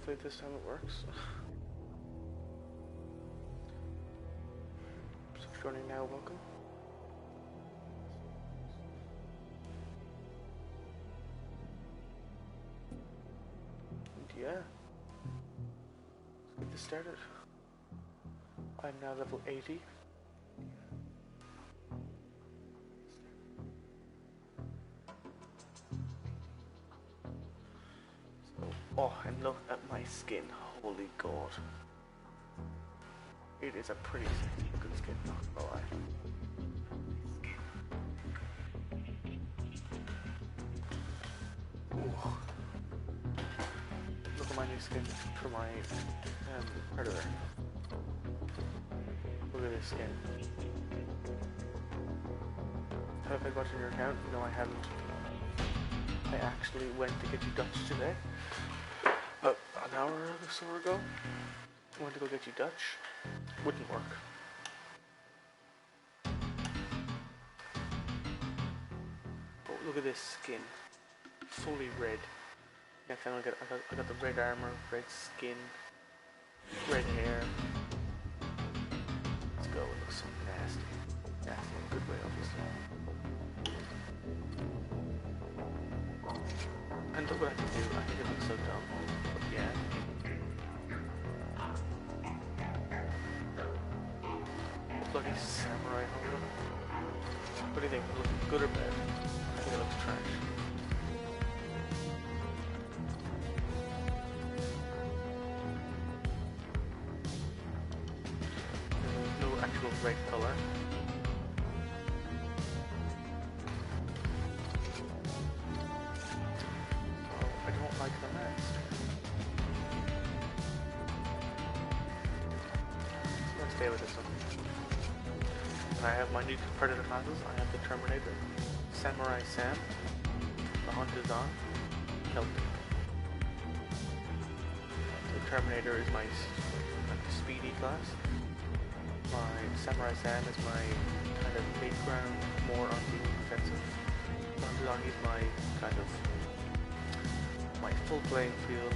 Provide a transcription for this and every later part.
Hopefully this time it works. So joining now, welcome. And yeah, let's get this started. I'm now level 80. Oh, and look at my skin, holy god. It is a pretty sexy looking skin, not gonna lie. Ooh. Look at my new skin for my predator. Look at this skin. Have I got in your account? No, I haven't. I actually went to get you Dutch today. An hour or so ago, I went to go get you Dutch. Wouldn't work. Oh, look at this skin. Fully red. Next time I got the red armor, red skin, red hair. Let's go. It looks so nasty. Nasty in a good way, obviously. And look what I can do. I think it looks so dumb. But yeah. Bloody samurai helmet. What do you think? Look good or bad? I think it looks trash. There's no actual red color. Oh, I don't like the mask. Let's stay with this one. I have my new predator classes. I have the Terminator, Samurai Sam, the Hunt is on, Celtic. The Terminator is my speedy class. My Samurai Sam is my kind of mid-ground, more on the defensive. The Hunt is on is my kind of my full playing field,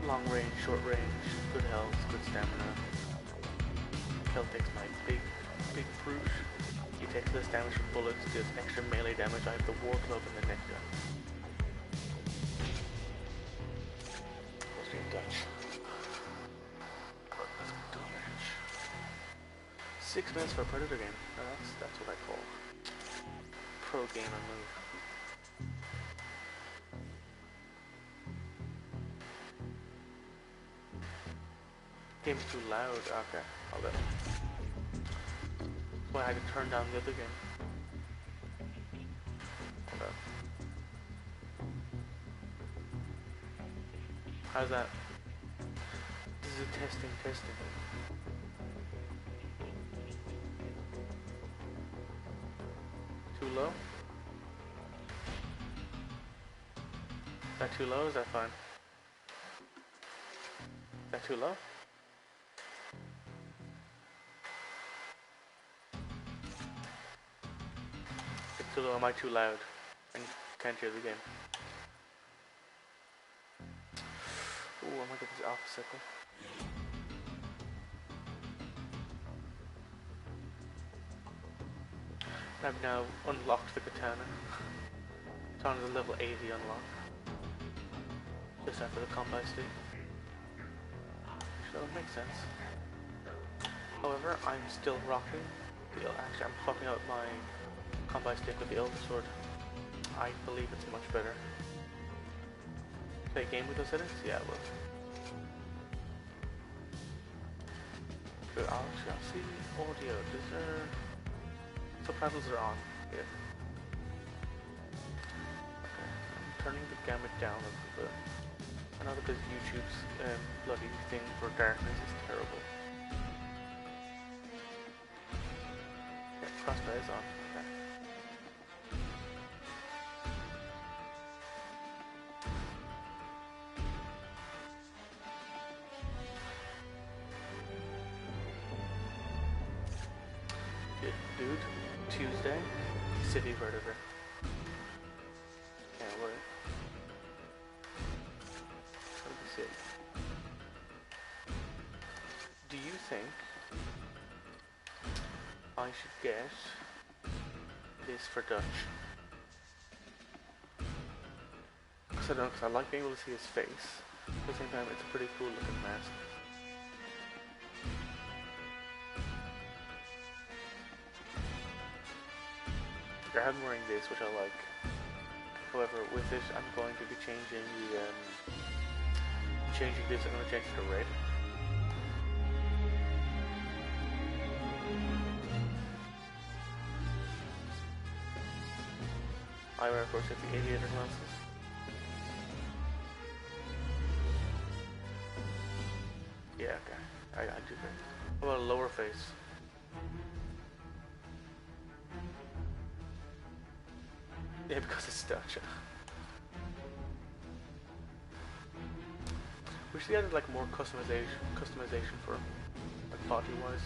long range, short range, good health, good stamina. Celtic's my big brute. He takes less damage from bullets, does extra melee damage. I have the war club and the neck gun. Let's do Dutch. Let's go damage. 6 minutes for a predator game. Now that's what I call pro gamer move. Game's too loud. Okay, hold up. That's why I had to turn down the other game. Hold up. How's that? This is a testing. Too low? Is that too low? Is that fine? Is that too low? Too low, am I too loud? And can't hear the game. Ooh, I might get this alpha sickle. I've now unlocked the katana. Katana's a level 80 unlock. Just after the combat stick. So it makes sense. However, I'm still rocking. Actually, I'm swapping out my combat stick with the Elder Sword. I believe it's much better. Play a game with those settings? Yeah, I will. Good, I'll see audio. Is there... Subtitles are on. Yeah. Okay, I'm turning the gamut down a little bit. I know because YouTube's bloody thing for darkness is terrible. Yeah, crossbow is on. Okay. Dude, Tuesday, City Vertiver. Can't wait. That'll be sick. I should get this for Dutch. Because I like being able to see his face. At the same time, it's a pretty cool looking mask. I'm wearing this, which I like. However, with this, I'm going to be changing the changing this. I'm going to change it to red. I wear, of course, have the aviator glasses. Yeah, okay. I do that. How about a lower face? Yeah, because it's Dutch. We should add like more customization for him, like body wise.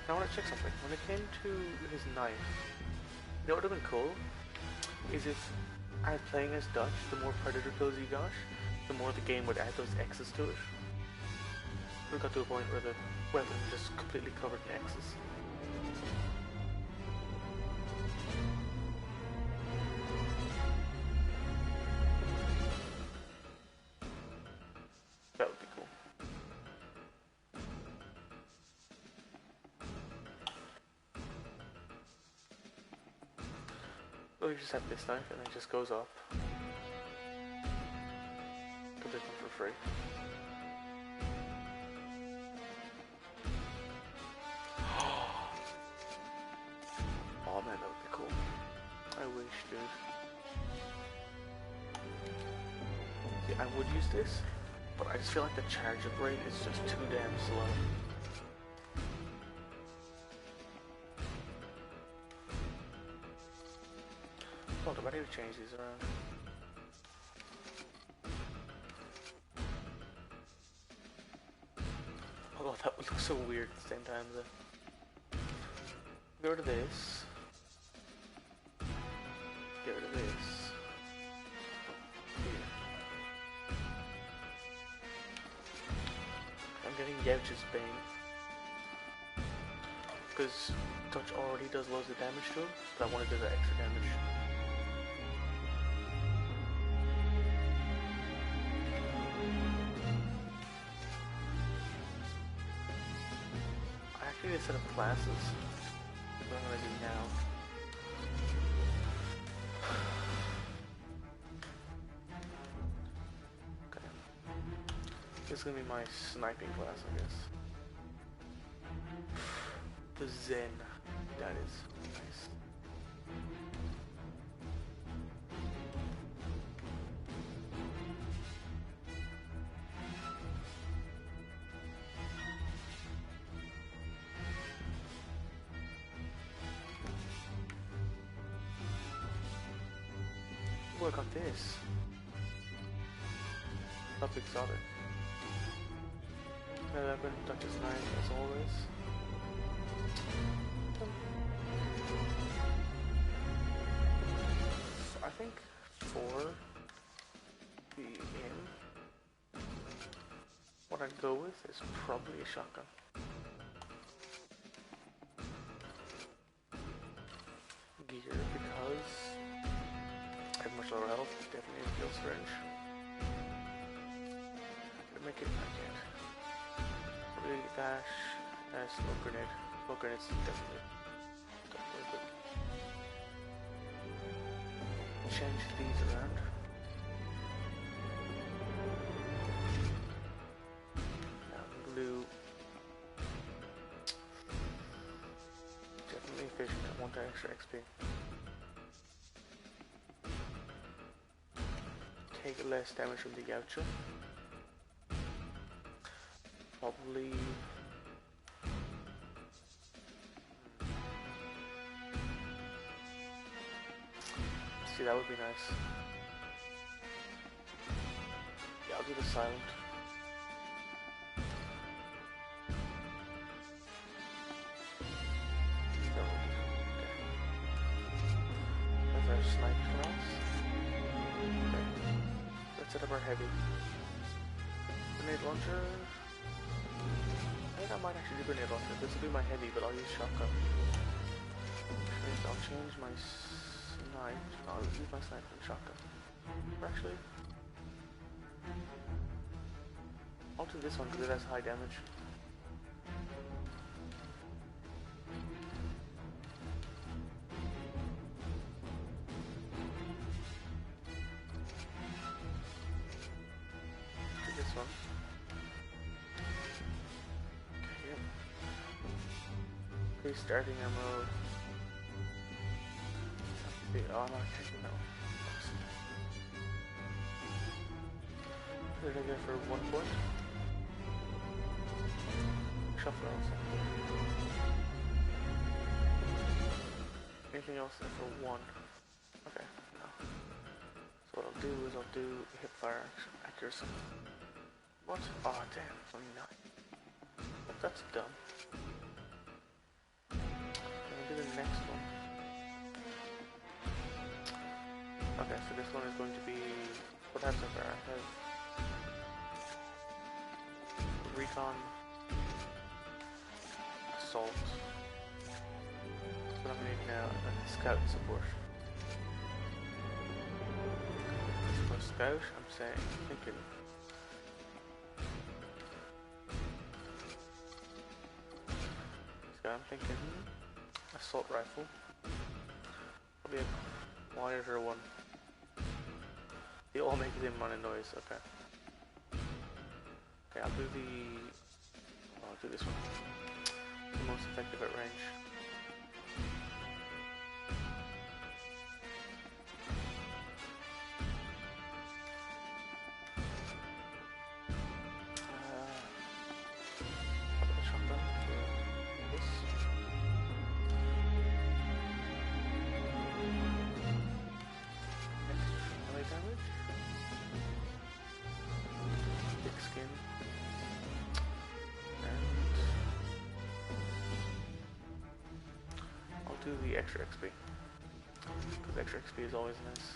Now I want to check something. When it came to his knife, you know what would have been cool? Is if I was playing as Dutch, the more predator kills you got, the more the game would add those X's to it. We got to a point where the weapon was just completely covered in X's. That would be cool. Well, we just have this knife and it just goes up. Get this one for free. Oh man, that would be cool. I wish, dude. See, I would use this, but I just feel like the charge up rate is just too damn slow. Hold on, I need to change these around. Oh, that would look so weird at the same time though. Get rid of this. Get rid of this. Here. I'm getting Yevch's Bane. Because Dutch already does loads of damage to him, but I want to do the extra damage. I actually need to set up classes. That's what I'm going to do now. Okay. This is going to be my sniping class, I guess. The Zen. That is nice. Oh, I got this. That's exotic. 11, Duchess 9 as always. I think for the aim, what I'd go with is probably a shotgun. Gear, because I have much lower health, definitely a kill syringe. Make it, I can't. Really dash, smoke grenade. Smoke grenade's definitely worth it. Change these around. Blue. Definitely efficient. I want that extra XP. Take less damage from the Yautja. Probably. See, that would be nice. Yeah, I'll do the silent. That's our snipe class. Okay. Let's set up our heavy. Grenade launcher. think I might actually do grenade launcher. This will be my heavy, but I'll use shotgun. Which means I'll change my snipe. I'll use my snipe and shotgun. Or actually, I'll do this one because it has high damage. Do this one. Okay, yep. Okay, starting ammo. Oh no, I can't do that one. What did I get for 1 point? Shuffle also. Anything else for 1? Okay, no. So what I'll do is I'll do hip fire accuracy. What? Oh damn, it's only 9. But that's dumb. Then I'll do the next one. Okay, so this one is going to be... What types of fire? I have recon, assault. That's what I'm gonna need now, and then scout support. For scout, I'm thinking. Scout, I'm thinking assault rifle. Probably a quieter one. They all make the amount of noise. Okay. Okay, I'll do this one. The most effective at range. I'll put the shotgun for this. Extra melee damage. Thick skin. Do the extra XP, because extra XP is always nice.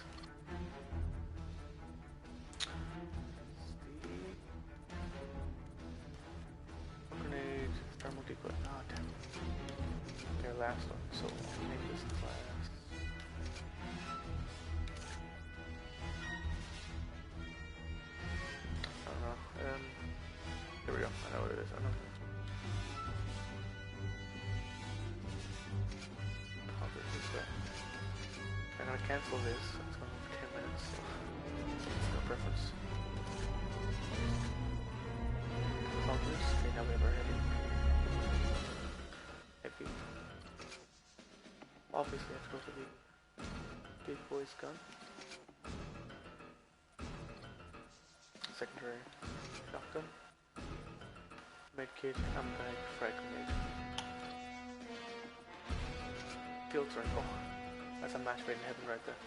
Grenade, thermal decoy. Oh damn. Okay, last one. So I'll make this class. I don't know. Here we go. I know what it is. I know. I'm gonna cancel this. It's going for 10 minutes. So no preference. Conquers. Okay, now we have our heavy. Heavy. Obviously, I have to go for the big boy's gun. Secondary shotgun. Medkit, handbag, frag grenade. Filter. Oh, that's a match made in heaven right there.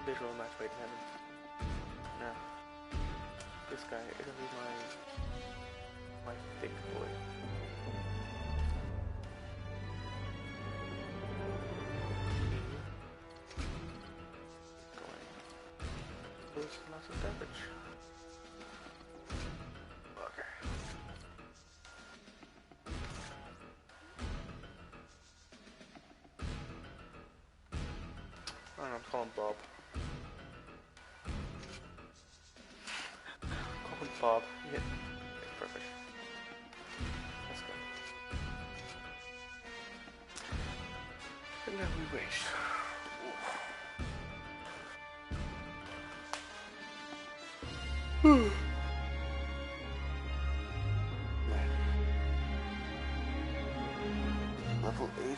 Literal match made in heaven. Now, this guy is gonna be my thick boy. Going. Lots of damage. Okay. I'm calling Bob. Call him Bob. Yeah. Perfect. Let's go. And then we wait. Man. Level 80.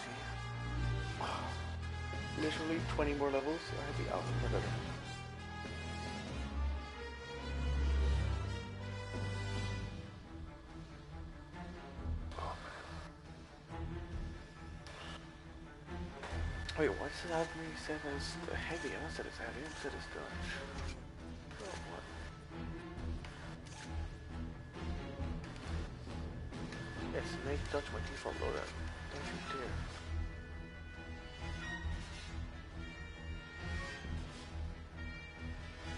Literally 20 more levels, I'd be out in the Oh man. Wait, why does it have me set as the heavy? I said it's heavy, I said it's Dutch. Oh, what? Yes, make Dutch my default loadout. Don't you dare.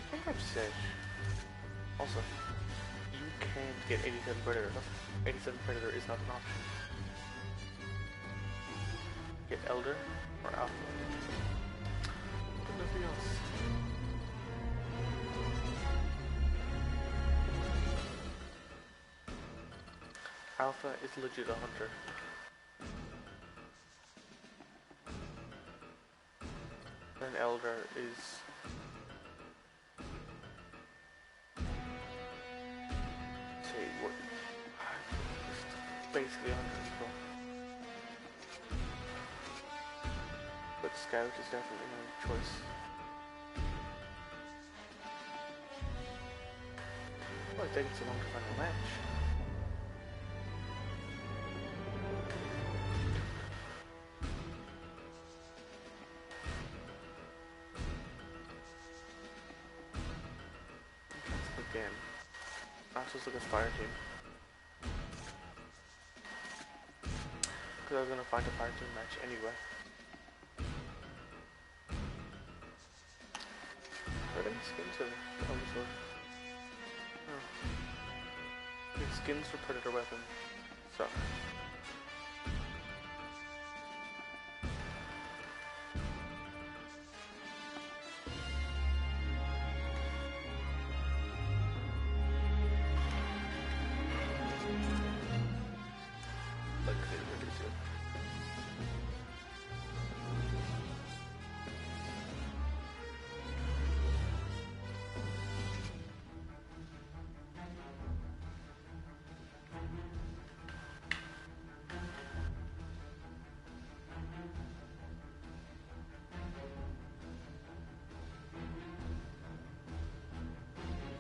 I think I'm Sedge. Also, you can't get 87 Predator. 87 Predator is not an option. Get Elder or Alpha. But nothing else. Alpha is legit a hunter. And Elder is basically 100 as well. But Scout is definitely my choice. Why it's taking so long to find a match? Again. I'm supposed to look at Fire Team. Because I was going to find a Fire Team match anyway. Are there any skins of Sword? No. The skins for Predator weapons suck.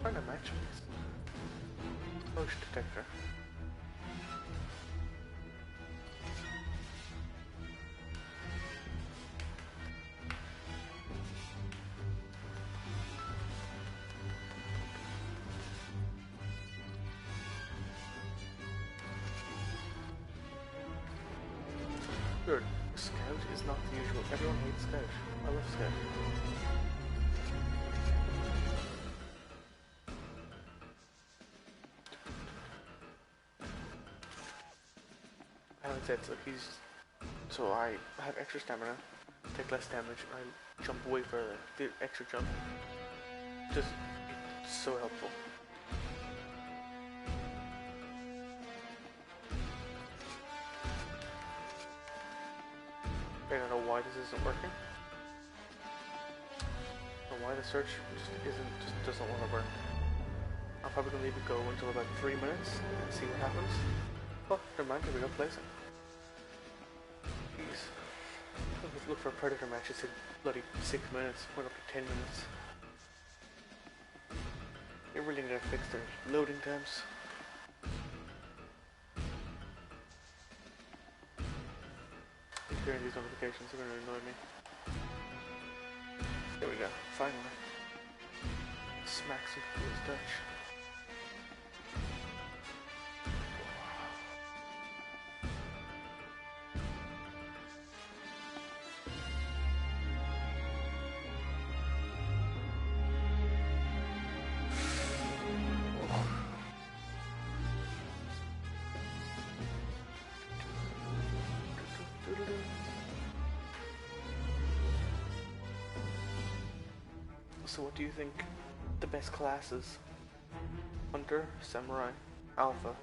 Find a match, please. Motion detector. Good. Scout is not the usual. Everyone hates Scout. I love Scout. So I have extra stamina, take less damage, and I jump way further. The extra jump, just so helpful. I don't know why this isn't working, or why the search just doesn't want to work. I'm probably gonna leave it go until about 3 minutes and see what happens. Oh, never mind. Here we go, placing. Let's look for a Predator match. It's in bloody 6 minutes. Went up to 10 minutes. They really need to fix their loading times. Hearing these notifications are going to annoy me. There we go. Finally. Smack some people's Dutch. So what do you think the best classes? Hunter, Samurai, Alpha,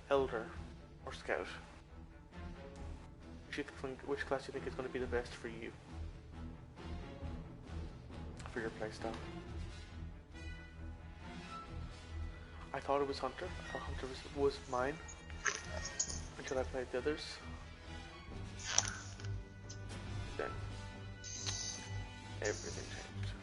Elder, or Scout? Which class do you think is going to be the best for you? For your playstyle? I thought it was Hunter. I thought Hunter was mine. Until I played the others. Then everything changed.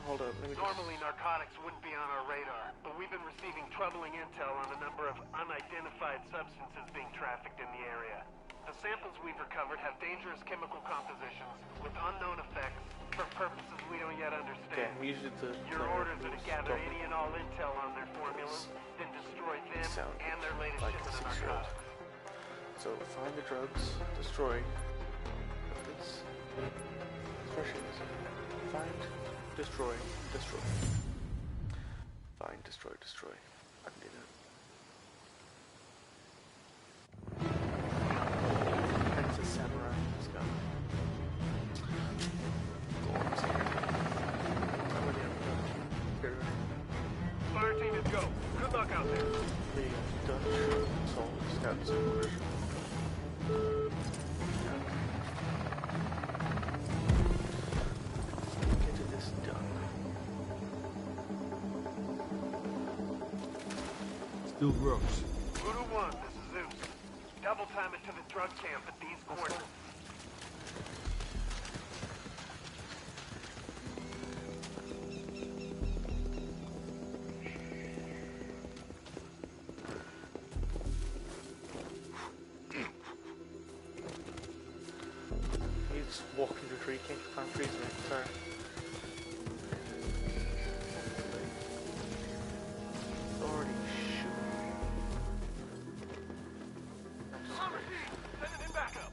Hold up, let me Normally narcotics wouldn't be on our radar, but we've been receiving troubling intel on a number of unidentified substances being trafficked in the area. The samples we've recovered have dangerous chemical compositions with unknown effects for purposes we don't yet understand. we usually Your orders are to gather any and all intel on their formulas, then destroy them and their latest shipment of narcotics. So find the drugs, destroy. This. Find, destroy, destroy. destroy, destroy. I can do that. That's a samurai. Let's go. Gorms here. I'm with you. Here. Fire team is go. Good luck out there. The Dutch assault scouts quarters. Get this done. Still gross. Voodoo 1, this is Zeus. Double time it to the drug camp at these coordinates. He's walking through the tree, can't freeze me, sorry. It's already shooting. Send it in backup.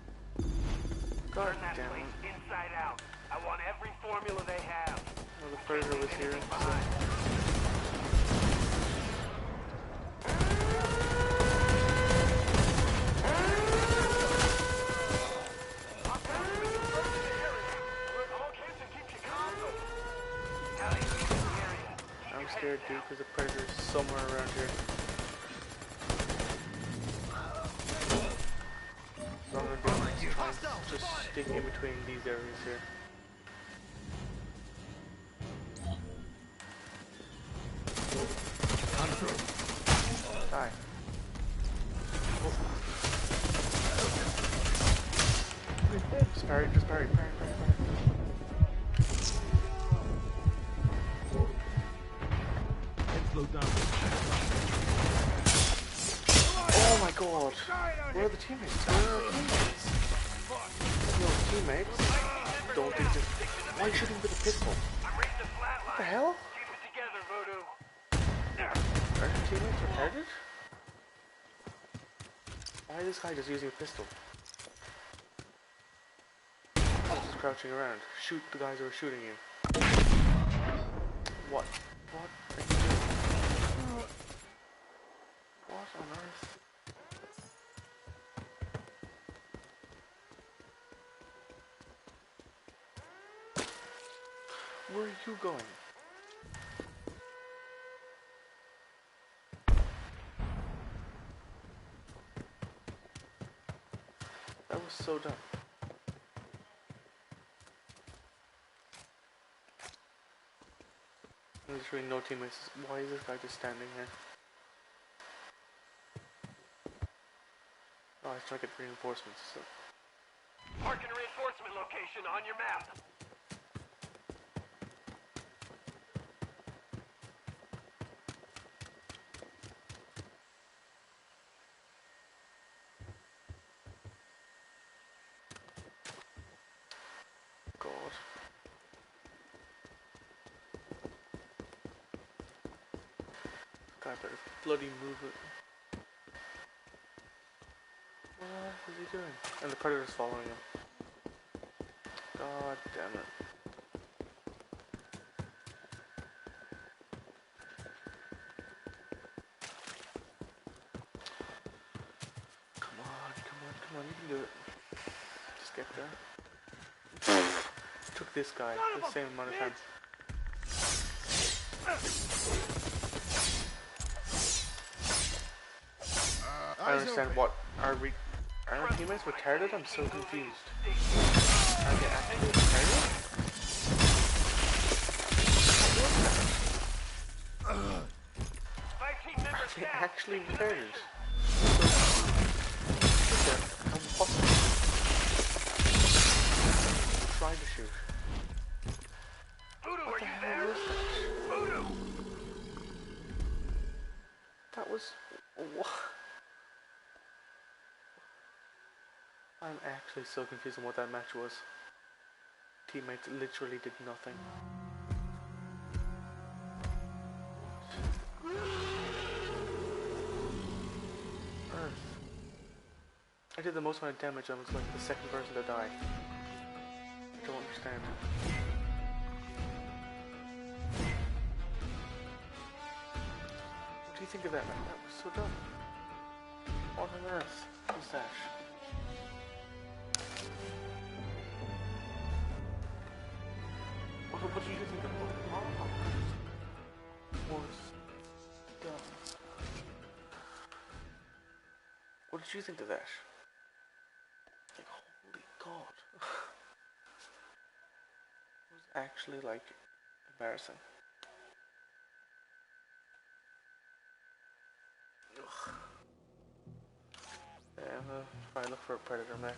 God Turn that damn place it. inside out. I want every formula they have. Well, the predator was here, so... I'm scared, dude, because the predator's somewhere around here. So I'm gonna do is try and just stick in between these areas here. Die. Just parry, parry. Slow down. Oh my god! Where are the teammates? Where are our teammates? No, teammates. Don't do this. Why are you shooting with a pistol? What the hell? Keep it together, Voodoo. Are your teammates retarded? Why is this guy just using a pistol? He's just crouching around. Shoot the guys who are shooting you. What? What are you doing? What on earth? Where are you going? That was so dumb. There's really no teammates. Why is this guy just standing here? Oh, he's trying to get reinforcements. So. Mark and reinforcement location on your map. God. Guy better bloody move it. What is he doing? And the predator's following him. God damn it. Come on, you can do it. Just get there. Took this guy the same amount of time. I understand what are our teammates retarded? I'm so confused. Are they actually retarded? Are they actually retarded? I'm possible. Trying to shoot. Voodoo, What are the you hell there? was that? Voodoo! That was... What? I'm actually so confused on what that match was. Teammates literally did nothing. Earth. I did the most amount of damage and I was like the second person to die. I don't understand. do you think of that? That was so dumb. What on earth was that? What did you think of what was dumb? What did you think of that? Like, holy god. It was actually, like, embarrassing. Ugh. Yeah, I'm gonna try and look for a Predator match.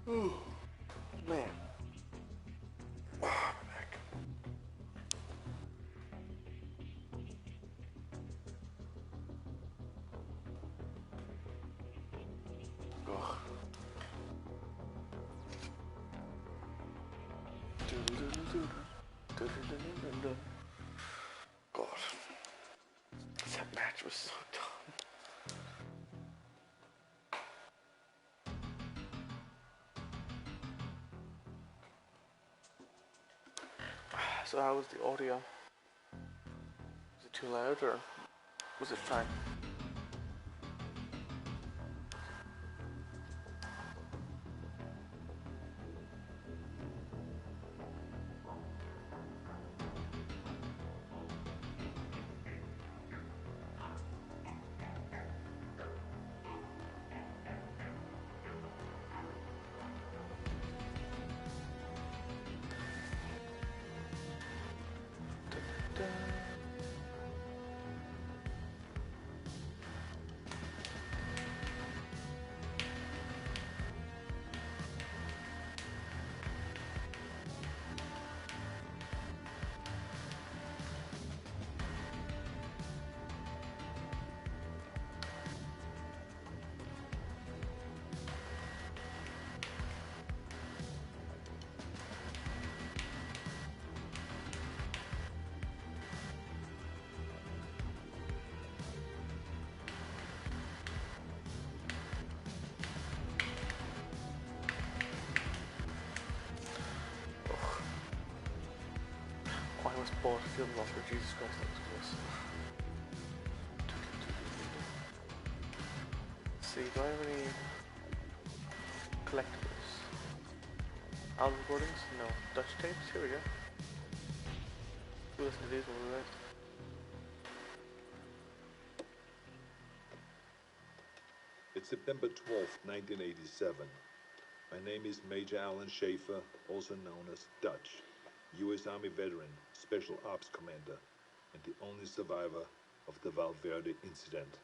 Ooh, man. Oh, my back. Ugh. God. That match was so dumb. So how was the audio? Was it too loud or was it fine? I was bored of field longer. Jesus Christ, that was close. Let's see, do I have any collectibles? Album recordings? No. Dutch tapes? Here we go. We'll listen to these while we're right. It's September 12th, 1987. My name is Major Alan Schaefer, also known as Dutch, U.S. Army veteran, Special Ops Commander, and the only survivor of the Valverde incident.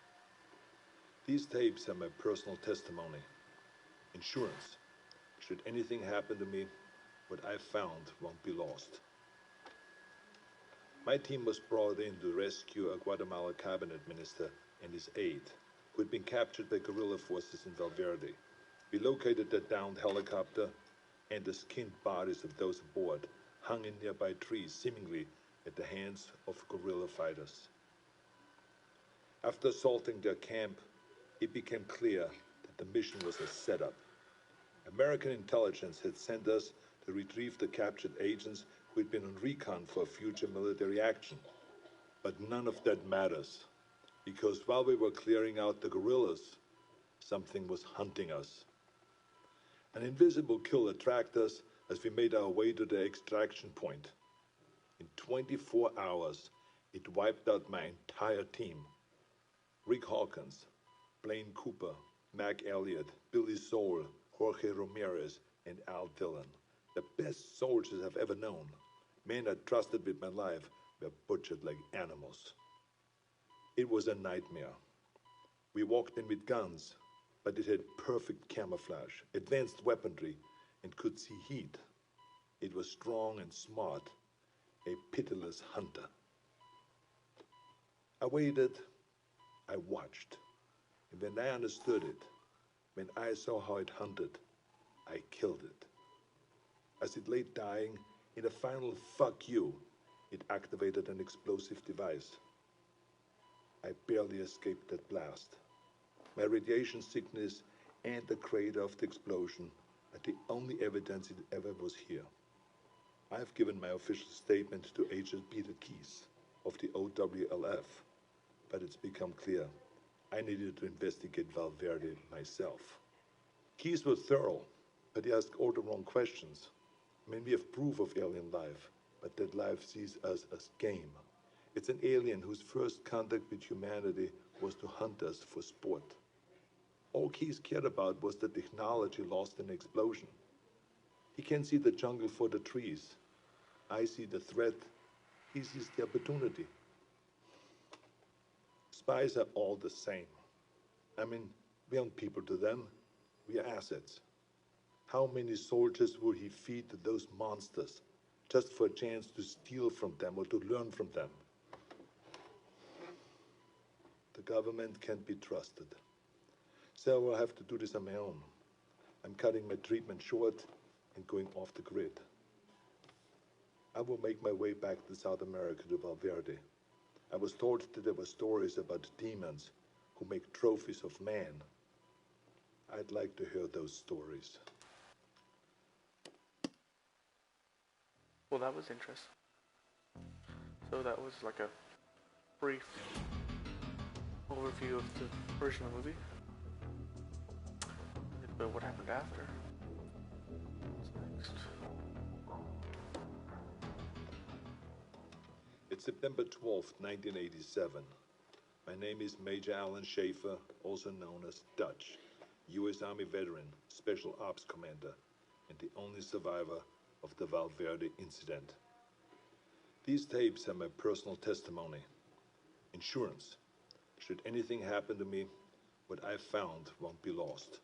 These tapes are my personal testimony. Insurance. Should anything happen to me, what I found won't be lost. My team was brought in to rescue a Guatemala cabinet minister and his aide, who had been captured by guerrilla forces in Valverde. We located the downed helicopter, and the skinned bodies of those aboard hung in nearby trees, seemingly at the hands of guerrilla fighters. After assaulting their camp, it became clear that the mission was a setup. American intelligence had sent us to retrieve the captured agents who had been on recon for future military action. But none of that matters, because while we were clearing out the guerrillas, something was hunting us. An invisible killer tracked us as we made our way to the extraction point. In 24 hours, it wiped out my entire team. Rick Hawkins, Blaine Cooper, Mac Elliott, Billy Soul, Jorge Ramirez, and Al Dillon. The best soldiers I've ever known. Men I trusted with my life were butchered like animals. It was a nightmare. We walked in with guns, but it had perfect camouflage, advanced weaponry, and could see heat. It was strong and smart, a pitiless hunter. I waited, I watched, and when I understood it, when I saw how it hunted, I killed it. As it lay dying, In a final fuck you, it activated an explosive device. I barely escaped that blast. My radiation sickness and the crater of the explosion are the only evidence it ever was here. I have given my official statement to Agent Peter Keyes of the OWLF, but it's become clear I needed to investigate Valverde myself. Keyes was thorough, but he asked all the wrong questions. I mean, we have proof of alien life, but that life sees us as game. It's an alien whose first contact with humanity was to hunt us for sport. All Keyes cared about was the technology lost in the explosion. He can see the jungle for the trees. I see the threat. He sees the opportunity. Spies are all the same. I mean, we aren't people to them. We are assets. How many soldiers would he feed to those monsters just for a chance to steal from them or to learn from them? The government can't be trusted. So I'll have to do this on my own. I'm cutting my treatment short and going off the grid. I will make my way back to South America to Valverde. I was told that there were stories about demons who make trophies of man. I'd like to hear those stories. Well, that was interesting. So that was like a brief overview of the original movie. But what happened after? What's next? It's September 12th, 1987. My name is Major Alan Schaefer, also known as Dutch, U.S. Army veteran, Special Ops Commander, and the only survivor of the Valverde incident. These tapes are my personal testimony. Insurance. Should anything happen to me, what I found won't be lost.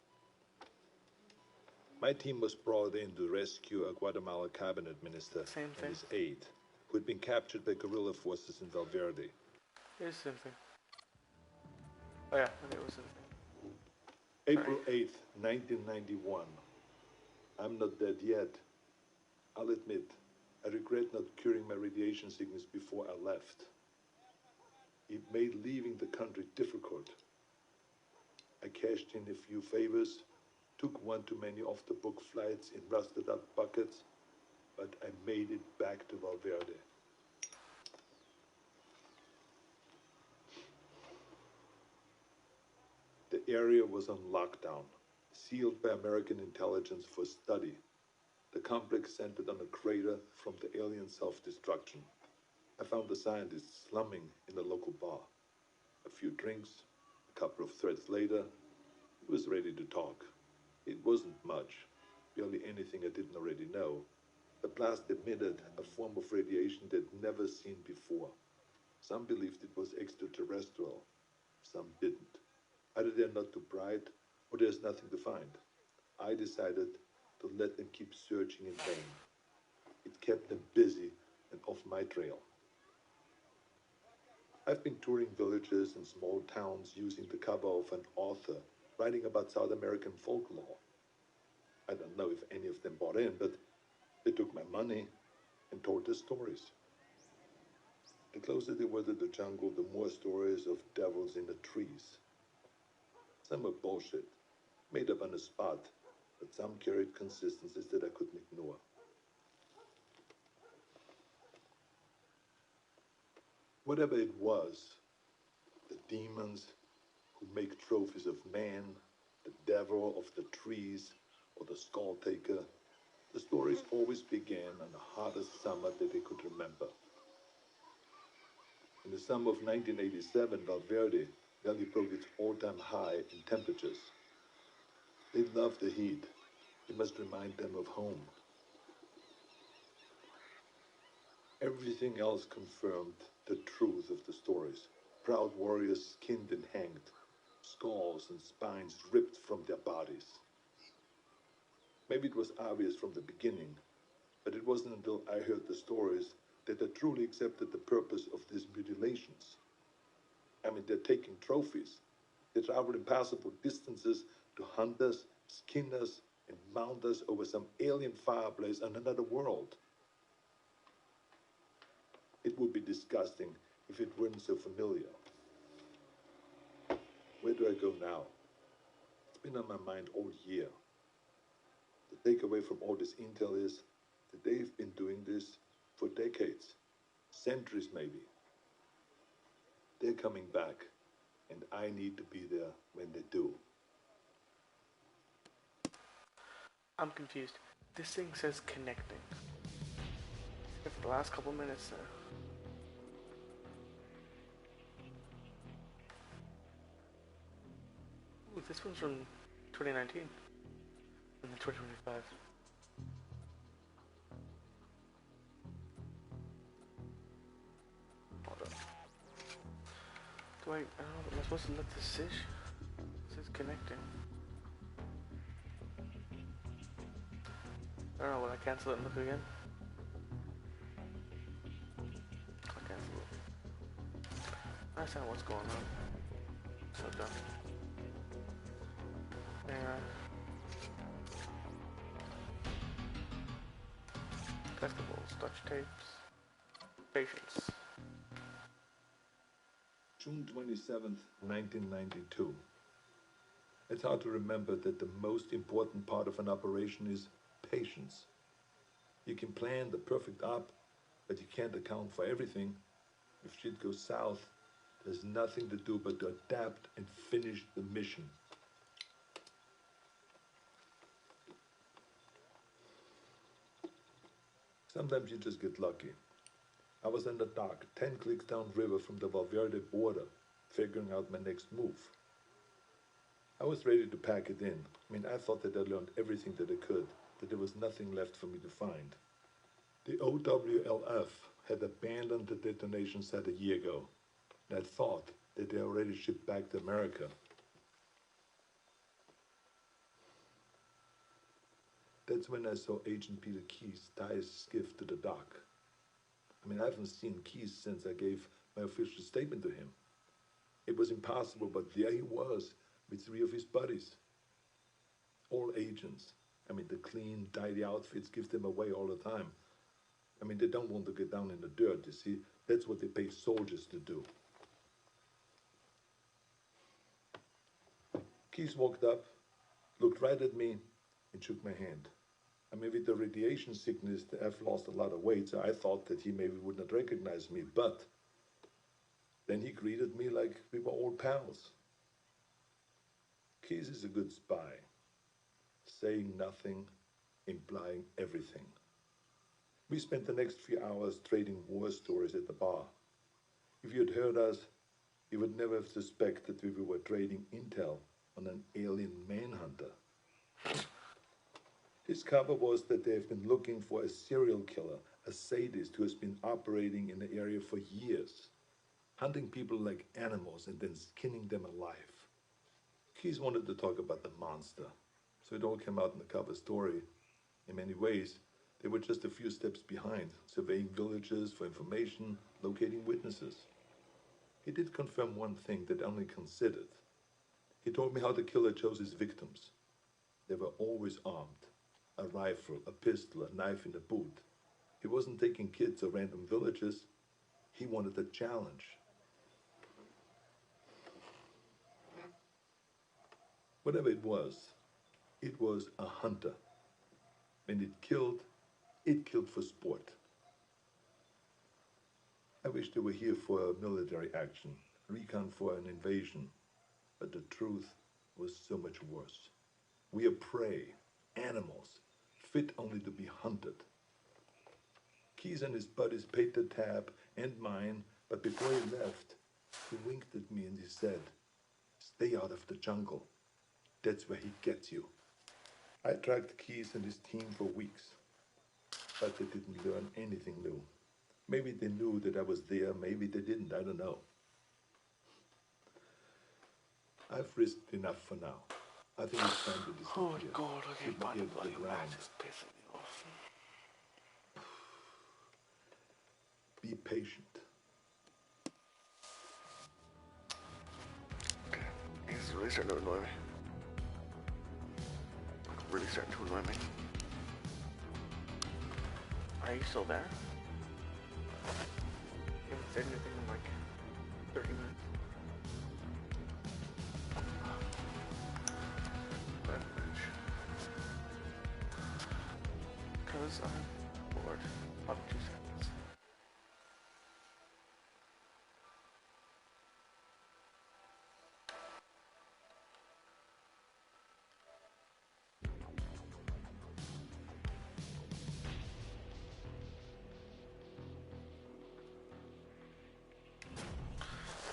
My team was brought in to rescue a Guatemala cabinet minister and his aide, who had been captured by guerrilla forces in Valverde. It's the same thing. Oh yeah, I mean, it was the same thing. April 8th, 1991. I'm not dead yet. I'll admit, I regret not curing my radiation sickness before I left. It made leaving the country difficult. I cashed in a few favors, took one too many off-the-book flights in rusted-out buckets, but I made it back to Valverde. The area was on lockdown, sealed by American intelligence for study. The complex centered on a crater from the alien self-destruction. I found the scientists slumming in a local bar. A few drinks, a couple of threads later, he was ready to talk. It wasn't much, barely anything I didn't already know. The blast emitted a form of radiation they'd never seen before. Some believed it was extraterrestrial, some didn't. Either they're not too bright, or there's nothing to find. I decided to let them keep searching in vain. It kept them busy and off my trail. I've been touring villages and small towns using the cover of an author writing about South American folklore. I don't know if any of them bought in, but they took my money and told their stories. The closer they were to the jungle, the more stories of devils in the trees. Some were bullshit, made up on the spot, but some carried consistencies that I couldn't ignore. Whatever it was, the demons who make trophies of man, the devil of the trees, or the skull taker, the stories always began on the hottest summer that they could remember. In the summer of 1987, Valverde nearly broke its all-time high in temperatures. They love the heat. It must remind them of home. Everything else confirmed the truth of the stories. Proud warriors skinned and hanged, skulls and spines ripped from their bodies. Maybe it was obvious from the beginning, but it wasn't until I heard the stories that I truly accepted the purpose of these mutilations. I mean, they're taking trophies. They travel impassable distances to hunt us, skin us, and mount us over some alien fireplace on another world. It would be disgusting if it weren't so familiar. Where do I go now? It's been on my mind all year. The takeaway from all this intel is that they've been doing this for decades, centuries maybe. They're coming back, and I need to be there when they do. I'm confused. This thing says connecting. For the last couple minutes there. Ooh, this one's from 2019. And then 2025. Hold up. I don't know, am I supposed to let this sit? It says connecting. I don't know, will I cancel it and look again? I'll cancel it. I understand what's going on. So dumb. Anyway. Collectibles, Dutch tapes, patience. June 27th, 1992. It's hard to remember that the most important part of an operation is patience. You can plan the perfect op, but you can't account for everything. If shit goes south, there's nothing to do but to adapt and finish the mission. Sometimes you just get lucky. I was in the dock, 10 clicks downriver from the Valverde border, figuring out my next move. I was ready to pack it in. I thought that I learned everything that I could, that there was nothing left for me to find. The OWLF had abandoned the detonation site a year ago, and I thought that they already shipped back to America. That's when I saw Agent Peter Keyes tie his skiff to the dock. I haven't seen Keyes since I gave my official statement to him. It was impossible, but there he was, with 3 of his buddies. All agents. The clean, tidy outfits give them away all the time. They don't want to get down in the dirt, you see. That's what they pay soldiers to do. Keyes walked up, looked right at me, and shook my hand. With the radiation sickness, I've lost a lot of weight, so I thought that he maybe would not recognize me, but then he greeted me like we were old pals. Keyes is a good spy, saying nothing, implying everything. We spent the next few hours trading war stories at the bar. If you had heard us, you would never have suspected we were trading intel on an alien manhunter. His cover was that they have been looking for a serial killer, a sadist who has been operating in the area for years, hunting people like animals and then skinning them alive. Keyes wanted to talk about the monster, so it all came out in the cover story. In many ways, they were just a few steps behind, surveying villages for information, locating witnesses. He did confirm one thing that I only considered. He told me how the killer chose his victims. They were always armed. A rifle, a pistol, a knife in the boot. He wasn't taking kids or random villages. He wanted a challenge. Whatever it was a hunter. When it killed for sport. I wish they were here for a military action, recon for an invasion, but the truth was so much worse. We are prey, animals, fit only to be hunted. Keyes and his buddies paid the tab and mine, but before he left, he winked at me and he said, "Stay out of the jungle. That's where he gets you." I tracked Keyes and his team for weeks, but they didn't learn anything new. Maybe they knew that I was there, maybe they didn't, I don't know. I've risked enough for now. I think it's time to disappear. Oh my god, okay, fine, Get to bloody the man, ground. it's pissing me off. Be patient. Okay, this is really starting to annoy me. Like, really starting to annoy me. Are you still there? anything in like 30 minutes. Because I'm bored. Up 2 seconds.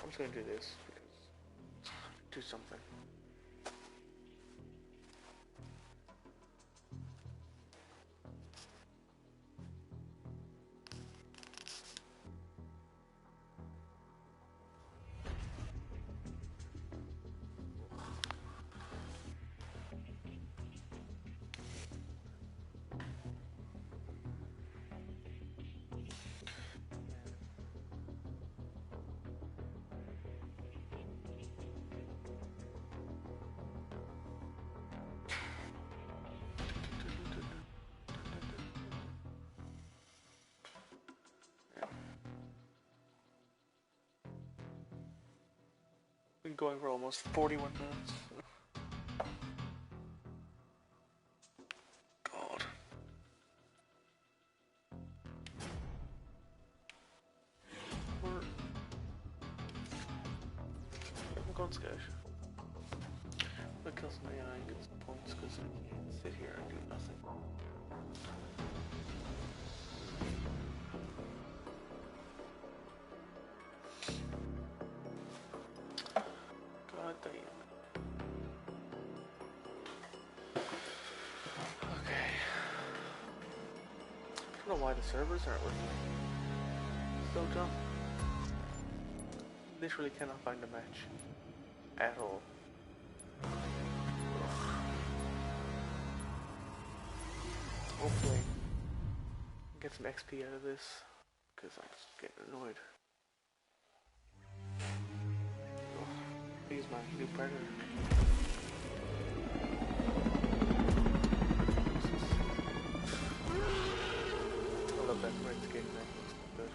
I'm just gonna do this because do something. Been going for almost 41 minutes. God. I'm going scash. Because my AI gets points because I can't sit here and do nothing. God damn. Okay. I don't know why the servers aren't working. So dumb. Literally cannot find a match. At all. Hopefully get some XP out of this. Because I'm just getting annoyed. Use my new predator. I love that red skin, that looks good.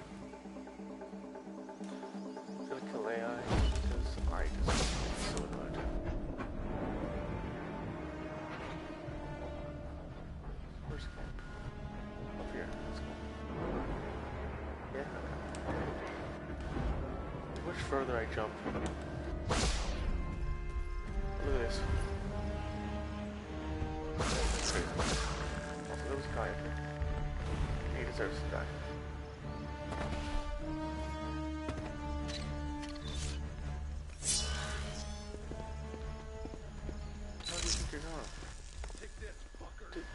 I'm gonna kill AI because I just get so annoyed. Where's camp? Up here, let's go. Yeah, okay. How much further I jump? Look at this. Also, there was a guy up here. He deserves to die. How do you think you're going? Take this, fucker. Dude.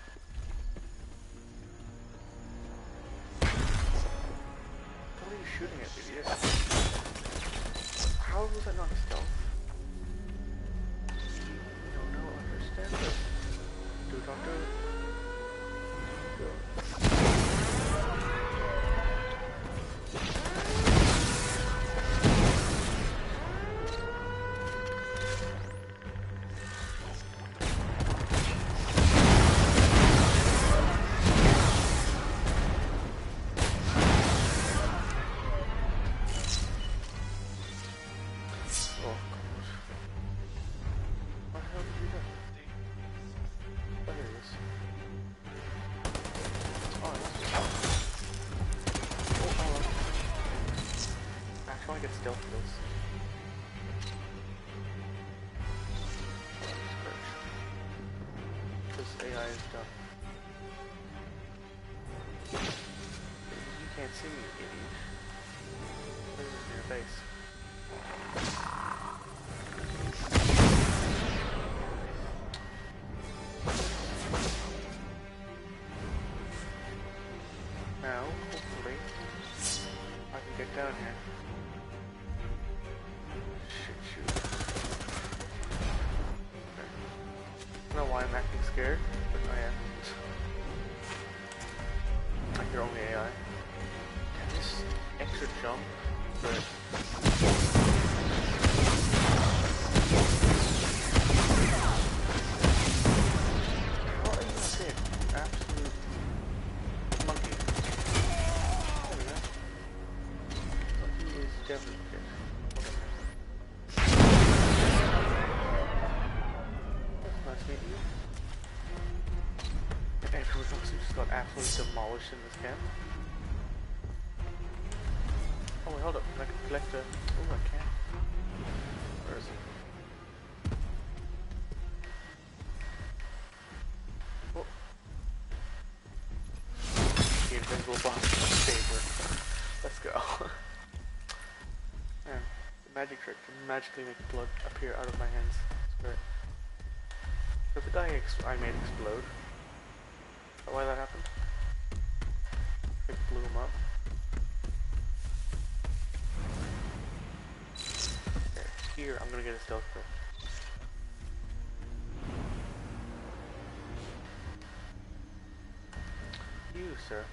What are you shooting at, idiot? How was that not a stealth? Do doctor. Go. Get stealth kills. This AI is dumb. You can't see me, idiot. This is in your face. Now, hopefully, I can get down here. I don't know why I'm acting scared, but I am. Like your only AI. Can this extra jump? But how are you not dead? Absolute monkey. There we go. absolutely demolished in this camp. Oh wait, hold up. I can collect a... Oh, I can't. Where is it? Oh. The invisible box is my favorite. Let's go. Man, the magic trick can magically make blood appear out of my hands. It's great. So the guy I made explode. Is that why that happened? It blew him up. Okay, here I'm gonna get a stealth kill. You, sir.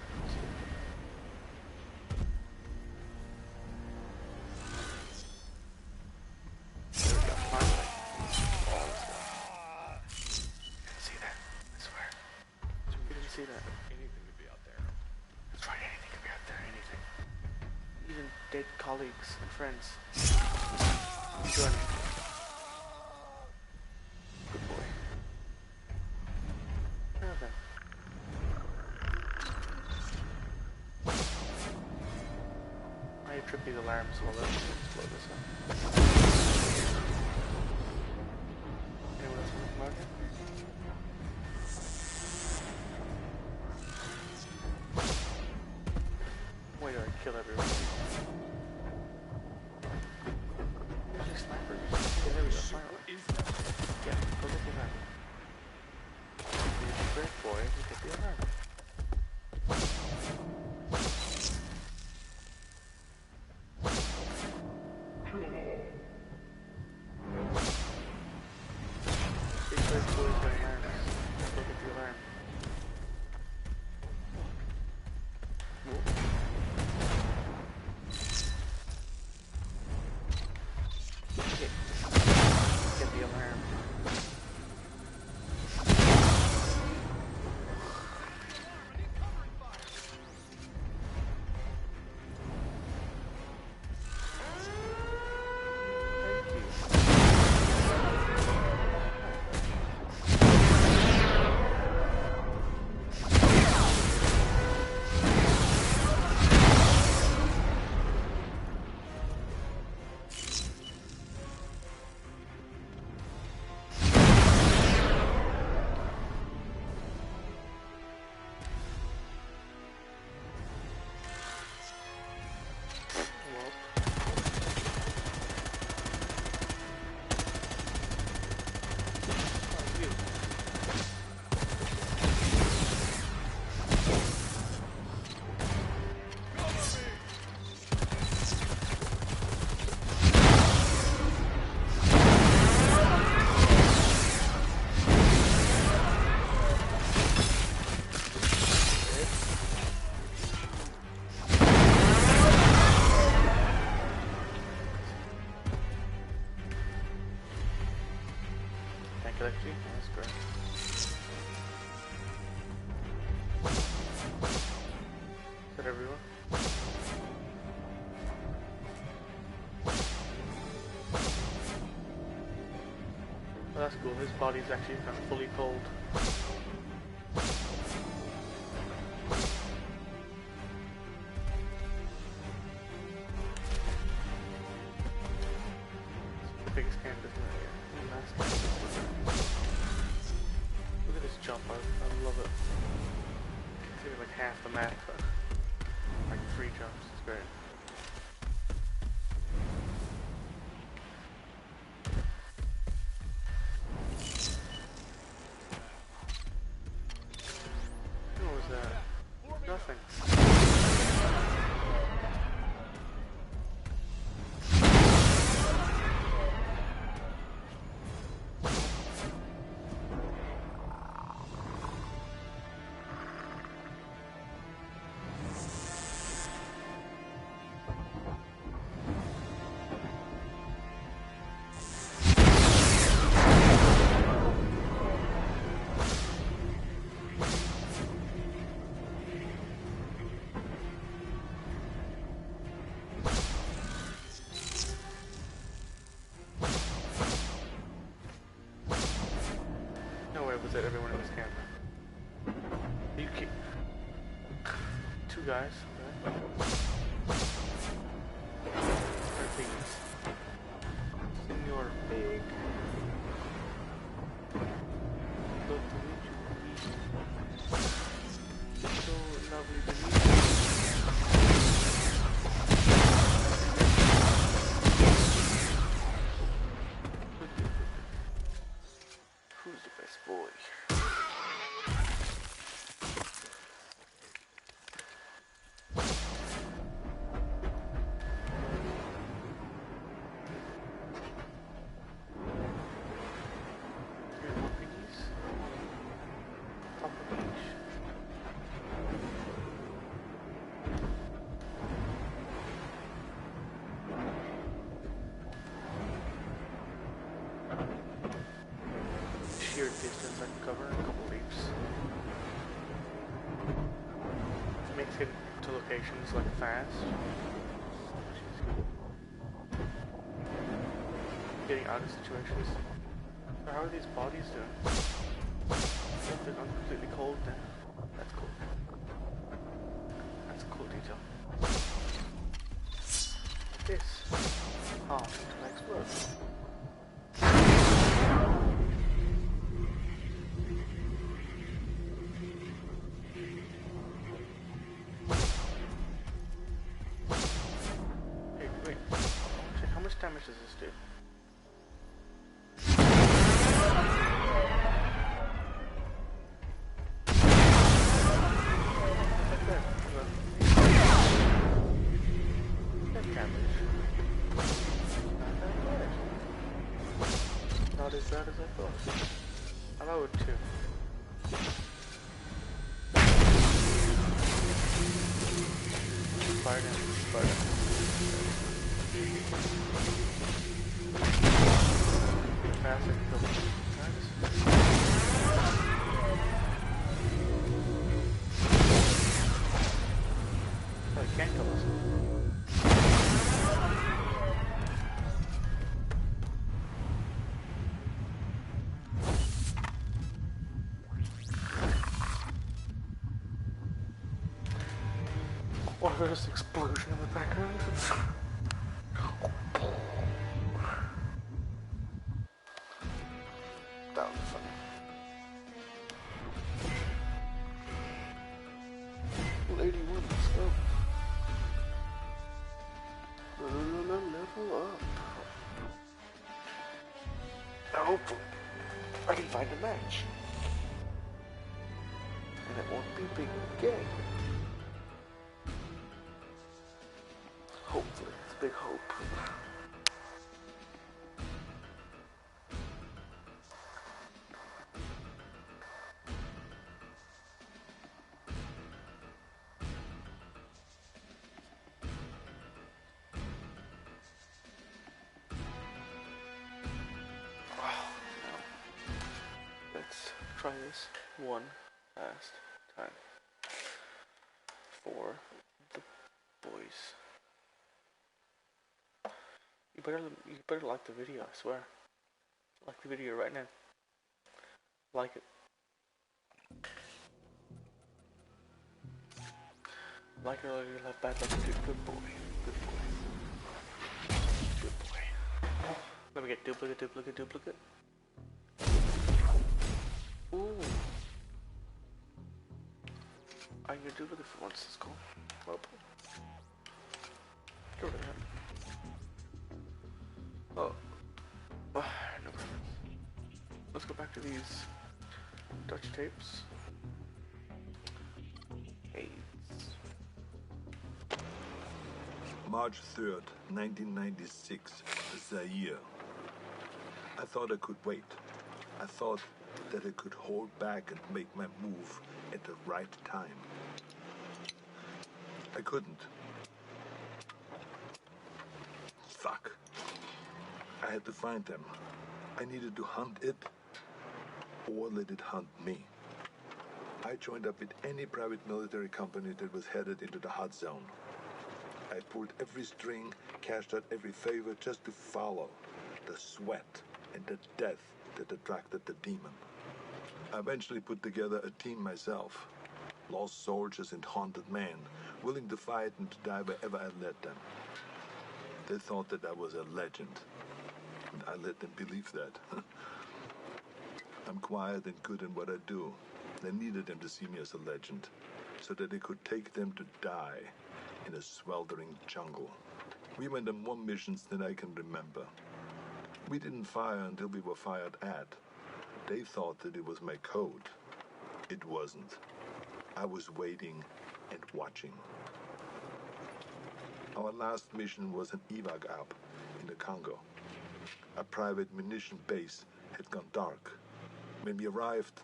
There we go, finally. Oh, let's go. Didn't see that, I swear. We didn't see that. Anything could be out there. That's right, anything could be out there, anything. Even dead colleagues and friends. Good. Good boy. Now then. I trip these alarms while let's explode this up. Anyone else want to come out here? Wait, do I kill everyone? There's a sniper. Okay, there we go. Finally. Yeah, go get the alarm. You're a great boy. You get the alarm. Big great boys by alarms. Go get the alarm. Whoa. Get the alarm. Thank you. Well. Oh, you. Can't collect you? That's great. Is that everyone? Oh, that's cool. His body's actually kind of fully cold. It's the biggest camp, isn't it? Yeah. Massive. Look at this jump. I love it. It's even like half the map. Like 3 jumps. It's great. What was that? Nothing. No way was it everyone in this camp. You keep... two guys. Okay. Are these? Senor Big. Love to meet you. So lovely to meet you. Who's the best boy? Sheer distance I can cover in a couple leaps. Makes it to locations like fast. Getting out of situations. So how are these bodies doing? They're not completely cold now. That's cool. That's a cool detail. This. Oh, to explode. Damage does this do? Like that. That damage. Not as bad as I thought. I'm out with 2. Fire damage. Fire damage. Fast and kill them. Oh, he can't kill us. What is this explosion in the background? That was funny. Lady One, let's go. Level up. Now hopefully I can find a match. And it won't be big and gay. Hopefully, it's a big hope. Let's try this one last time for the boys. You better like the video, I swear. Like the video right now. Like it. Like it or you'll have bad luck. Good boy. Good boy. Good boy. Let me get duplicate. Ooh. I can do it for once, it's cool. Well, get rid of that. Oh. No problem. Let's go back to these Dutch tapes. AIDS. March 3rd, 1996, Zaire. I thought I could wait. I thought that I could hold back and make my move at the right time. I couldn't. Fuck. I had to find them. I needed to hunt it or let it hunt me. I joined up with any private military company that was headed into the hot zone. I pulled every string, cashed out every favor just to follow the sweat and the death that attracted the demon. I eventually put together a team myself. Lost soldiers and haunted men willing to fight and to die wherever I led them. They thought that I was a legend, and I let them believe that. I'm quiet and good in what I do. They needed them to see me as a legend, so that they could take them to die in a sweltering jungle. We went on more missions than I can remember. We didn't fire until we were fired at. They thought that it was my code. It wasn't. I was waiting and watching. Our last mission was an evac op in the Congo. A private munition base had gone dark. When we arrived,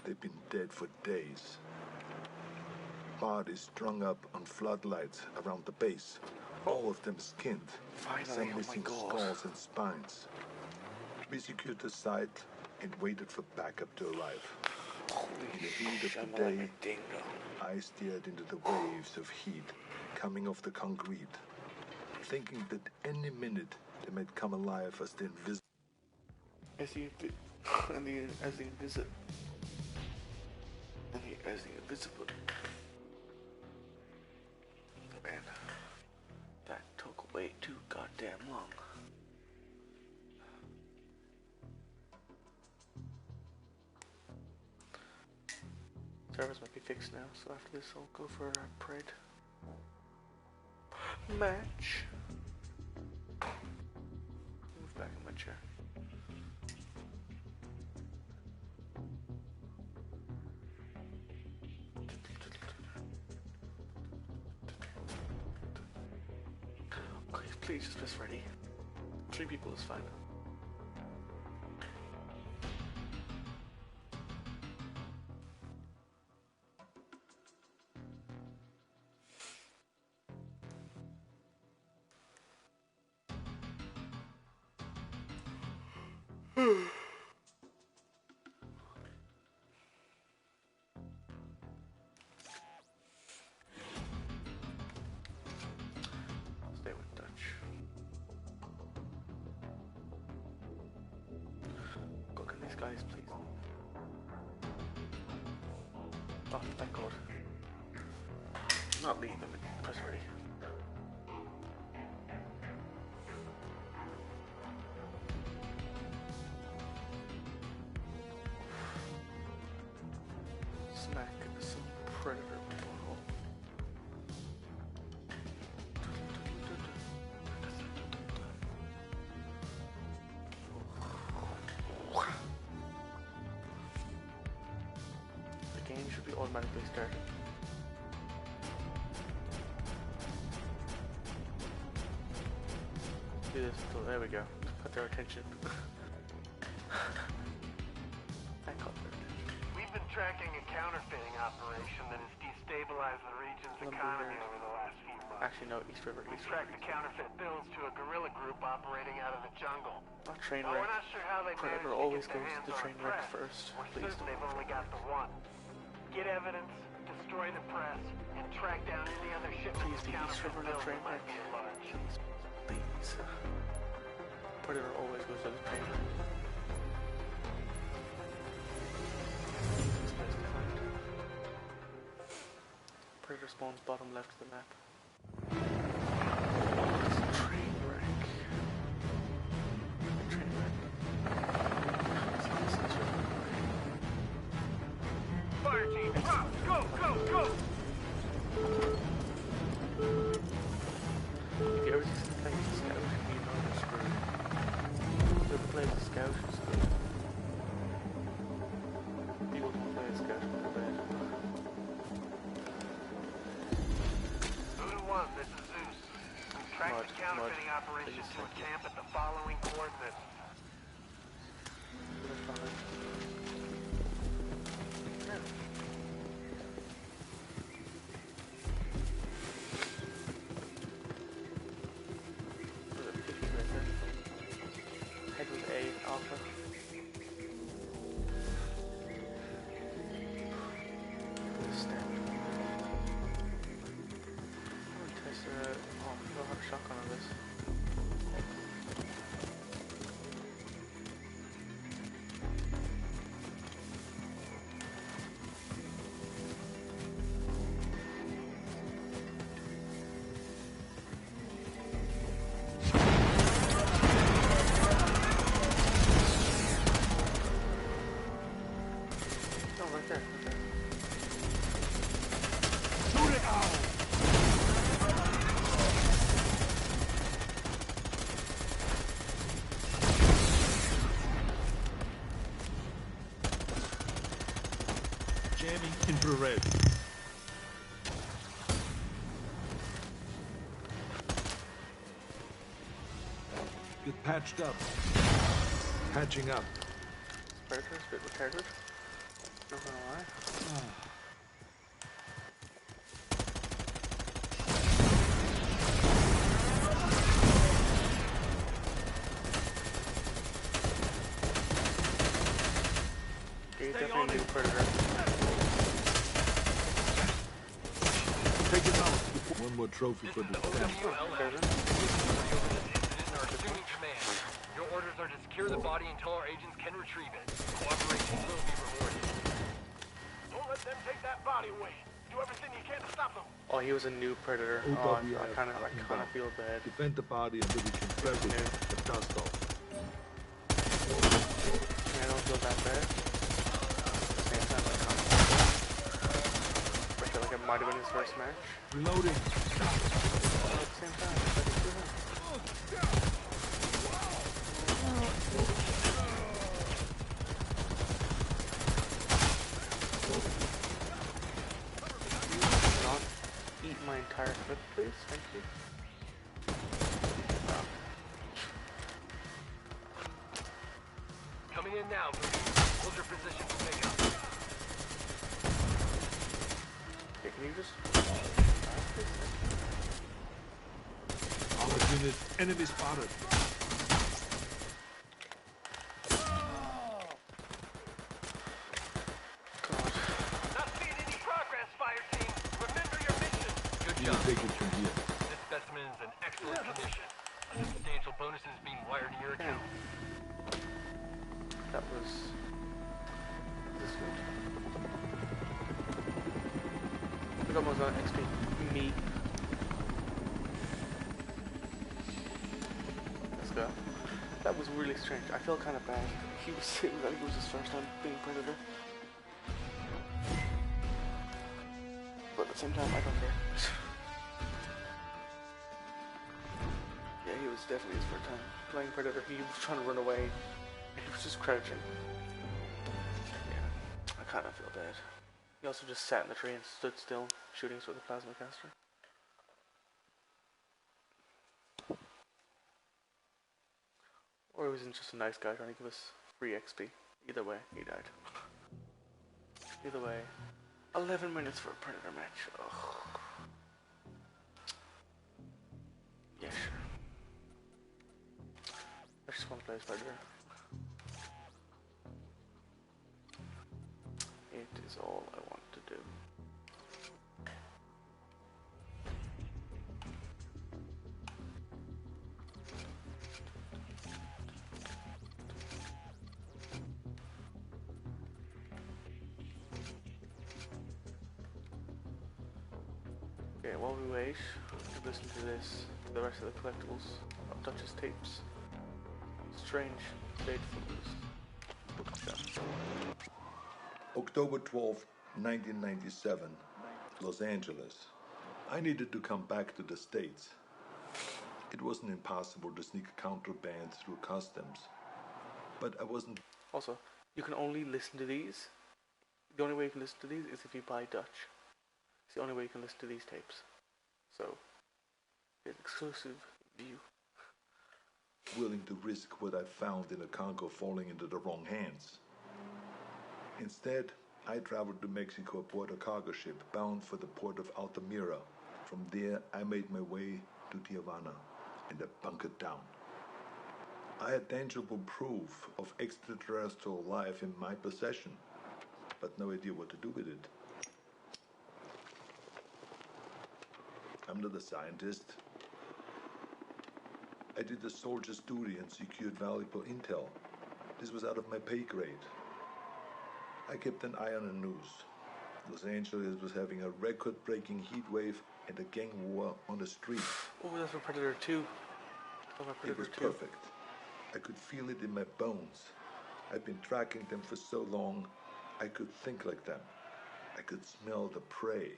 they'd been dead for days. Bodies strung up on floodlights around the base. All of them skinned. Finally, Some oh missing my God. skulls and spines. We secured the site and waited for backup to arrive. In the heat of the day, I stared into the waves of heat coming off the concrete, thinking that any minute they might come alive as the invisible. As the invisible. Man, that took way too goddamn long. Servers might be fixed now, so after this I'll go for a Pred match. Move back in my chair. Okay, please just press ready. 3 people is fine. Stay with Dutch. Go get these guys, please. Oh, thank God. Not leave them. Press ready. Smack some predator bottle. The game should be automatically started. Do this until there we go. Put their attention. I caught their attention. We've been tracking a counterfeiting operation that has destabilized the region's economy over the last few months. Actually, no, East River. We East River. tracked the counterfeit bills to a guerrilla group operating out of the jungle. Not train While wreck. we're not sure how they managed Predator to always get their goes to hands the on train the wreck press. first. We're Please certain don't. they've only got the one. Get evidence, destroy the press, and track down any other shipments Please of be East counterfeit River, not bills train that might wreck. be at large. Please. Predator always goes to the train wreck. This place behind. Predator spawns bottom left of the map. It's a train wreck. Train wreck. Fire team, drop! Go, go, go! If you ever see some plays a scout, you know you're screwed. Whoever plays a scout is screwed. People don't play a scout, they're bad. Voodoo 1, this is Zeus. We've tracked the counterfeiting operation Please, to a thank you. camp at the following coordinates. Head with A, Alpha. Stand. Test oh, we don't have a shotgun on this. Scanning infrared. Get patched up. Patching up. Predator's a bit retarded. Not gonna lie. He's definitely a new predator. Take it out. One more trophy for the defense. Your orders are to secure the body until our agents can retrieve it. Cooperation will be rewarded. Don't let them take that body away. Do everything you can to stop them. Oh, he was a new predator. Oh, I kind of feel bad. Defend the body until we can prep it. The dust off. I don't feel that bad. At the same time, I feel like it might have been his first match. Reloading. At the same time, I didn't do that. Not eat my entire clip, please. Thank you. Coming in now, hold your position to pick up. Okay, can you just... Our unit, enemy spotted. God. Not seeing any progress, fire team. Remember your mission. Good You job. take it from here. This specimen is in excellent condition. A substantial bonus is being wired to your Damn. account. That was... this one. Look almost on XP. Me. Let's go. That was really strange. I felt kind of bad. He was sitting like it was his first time being Predator. But at the same time, I don't care. Yeah, he was definitely his first time playing Predator. He was trying to run away. He was just crouching. Yeah, I kind of feel bad. He also just sat in the tree and stood still, shooting us with a plasma caster. Or he wasn't just a nice guy trying to give us free XP. Either way, he died. Either way, 11 minutes for a Predator match. Ugh. Yeah, sure. I just want to play as Predator. It is all I want to do. Okay, while we wait, to listen to this, the rest of the collectibles of Dutch's tapes. Strange Fatefulness. October 12th, 1997, Los Angeles. I needed to come back to the States. It wasn't impossible to sneak contraband through customs, but I wasn't... Also, you can only listen to these. The only way you can listen to these is if you buy Dutch. It's the only way you can listen to these tapes. So, it's exclusive view. willing to risk what I found in the cargo falling into the wrong hands. Instead, I traveled to Mexico aboard a cargo ship bound for the port of Altamira. From there, I made my way to Tijuana and I bunkered down. I had tangible proof of extraterrestrial life in my possession, but no idea what to do with it. I'm not a scientist. I did a soldier's duty and secured valuable intel. This was out of my pay grade. I kept an eye on the news. Los Angeles was having a record-breaking heat wave and a gang war on the street. Oh, that's for Predator 2. Oh, my It Predator was 2. perfect. I could feel it in my bones. I'd been tracking them for so long, I could think like them. I could smell the prey.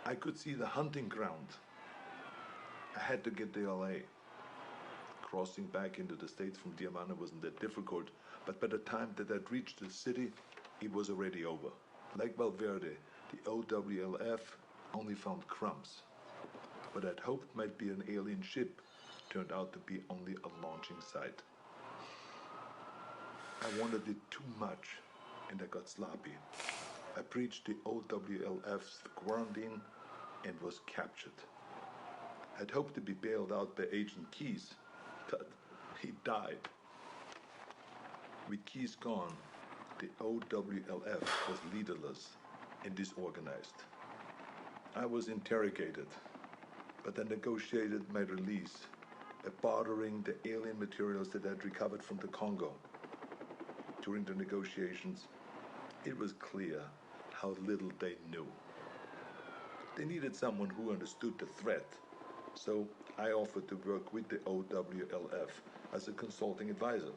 I could see the hunting ground. I had to get to LA. Crossing back into the States from Diamante wasn't that difficult, but by the time that I'd reached the city, it was already over. Like Valverde, the OWLF only found crumbs. What I'd hoped might be an alien ship turned out to be only a launching site. I wanted it too much, and I got sloppy. I breached the OWLF's quarantine and was captured. I'd hoped to be bailed out by Agent Keyes, but he died. With Keyes gone, the OWLF was leaderless and disorganized. I was interrogated, but I negotiated my release by bartering the alien materials that I'd recovered from the Congo. During the negotiations, it was clear how little they knew. They needed someone who understood the threat, so I offered to work with the OWLF as a consulting advisor.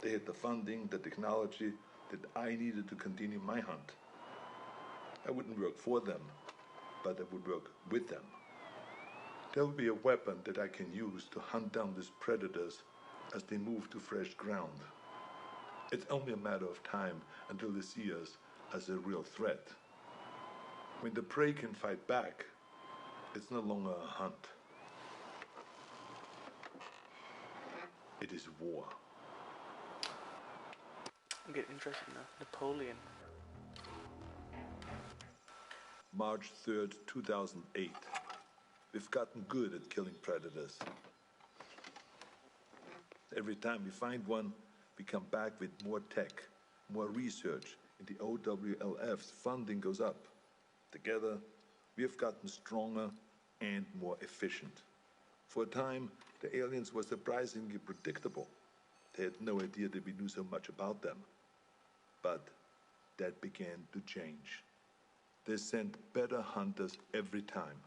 They had the funding, the technology that I needed to continue my hunt. I wouldn't work for them, but I would work with them. There will be a weapon that I can use to hunt down these predators as they move to fresh ground. It's only a matter of time until they see us as a real threat. When the prey can fight back, it's no longer a hunt. It is war. I'm getting interested now. Napoleon. March 3rd, 2008. We've gotten good at killing predators. Every time we find one, we come back with more tech, more research, and the OWLF's funding goes up. Together, we have gotten stronger and more efficient. For a time, the aliens were surprisingly predictable. They had no idea that we knew so much about them. But that began to change. They sent better hunters every time.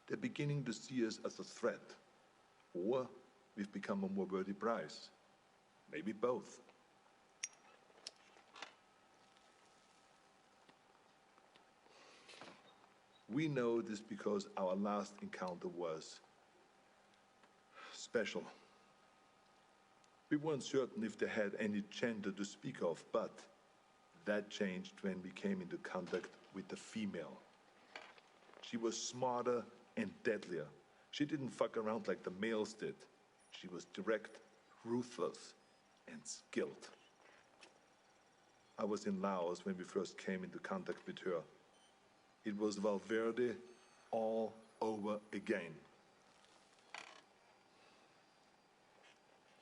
They're beginning to see us as a threat. Or we've become a more worthy prize. Maybe both. We know this because our last encounter was special. We weren't certain if they had any gender to speak of, but that changed when we came into contact with the female. She was smarter and deadlier. She didn't fuck around like the males did. She was direct, ruthless, and skilled. I was in Laos when we first came into contact with her. It was Valverde all over again.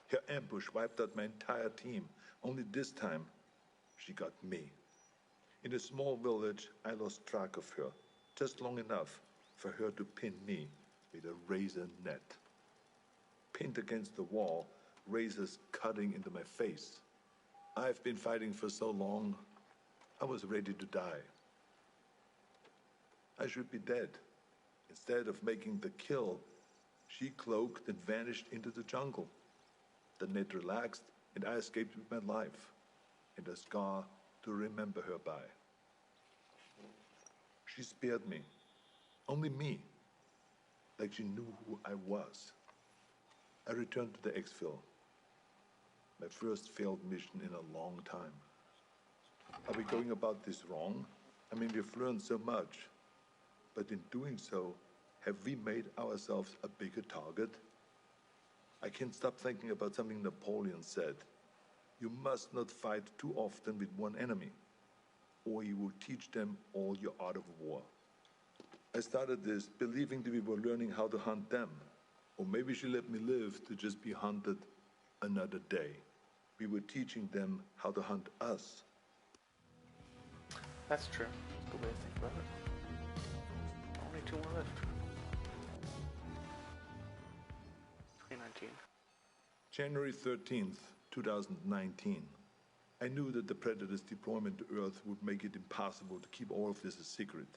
Her ambush wiped out my entire team. Only this time, she got me. In a small village, I lost track of her, just long enough for her to pin me with a razor net. Pinned against the wall, razors cutting into my face. I've been fighting for so long, I was ready to die. I should be dead. Instead of making the kill, she cloaked and vanished into the jungle. The net relaxed, and I escaped with my life, and a scar to remember her by. She spared me. Only me. Like she knew who I was. I returned to the exfil. My first failed mission in a long time. Are we going about this wrong? I mean, we've learned so much. But in doing so, have we made ourselves a bigger target? I can't stop thinking about something Napoleon said. You must not fight too often with one enemy, or you will teach them all your art of war. I started this believing that we were learning how to hunt them, or maybe she let me live to just be hunted another day. We were teaching them how to hunt us. That's true. That's a good way to think about it. Only 2 more left. 2019. January 13th, 2019. I knew that the Predator's deployment to Earth would make it impossible to keep all of this a secret.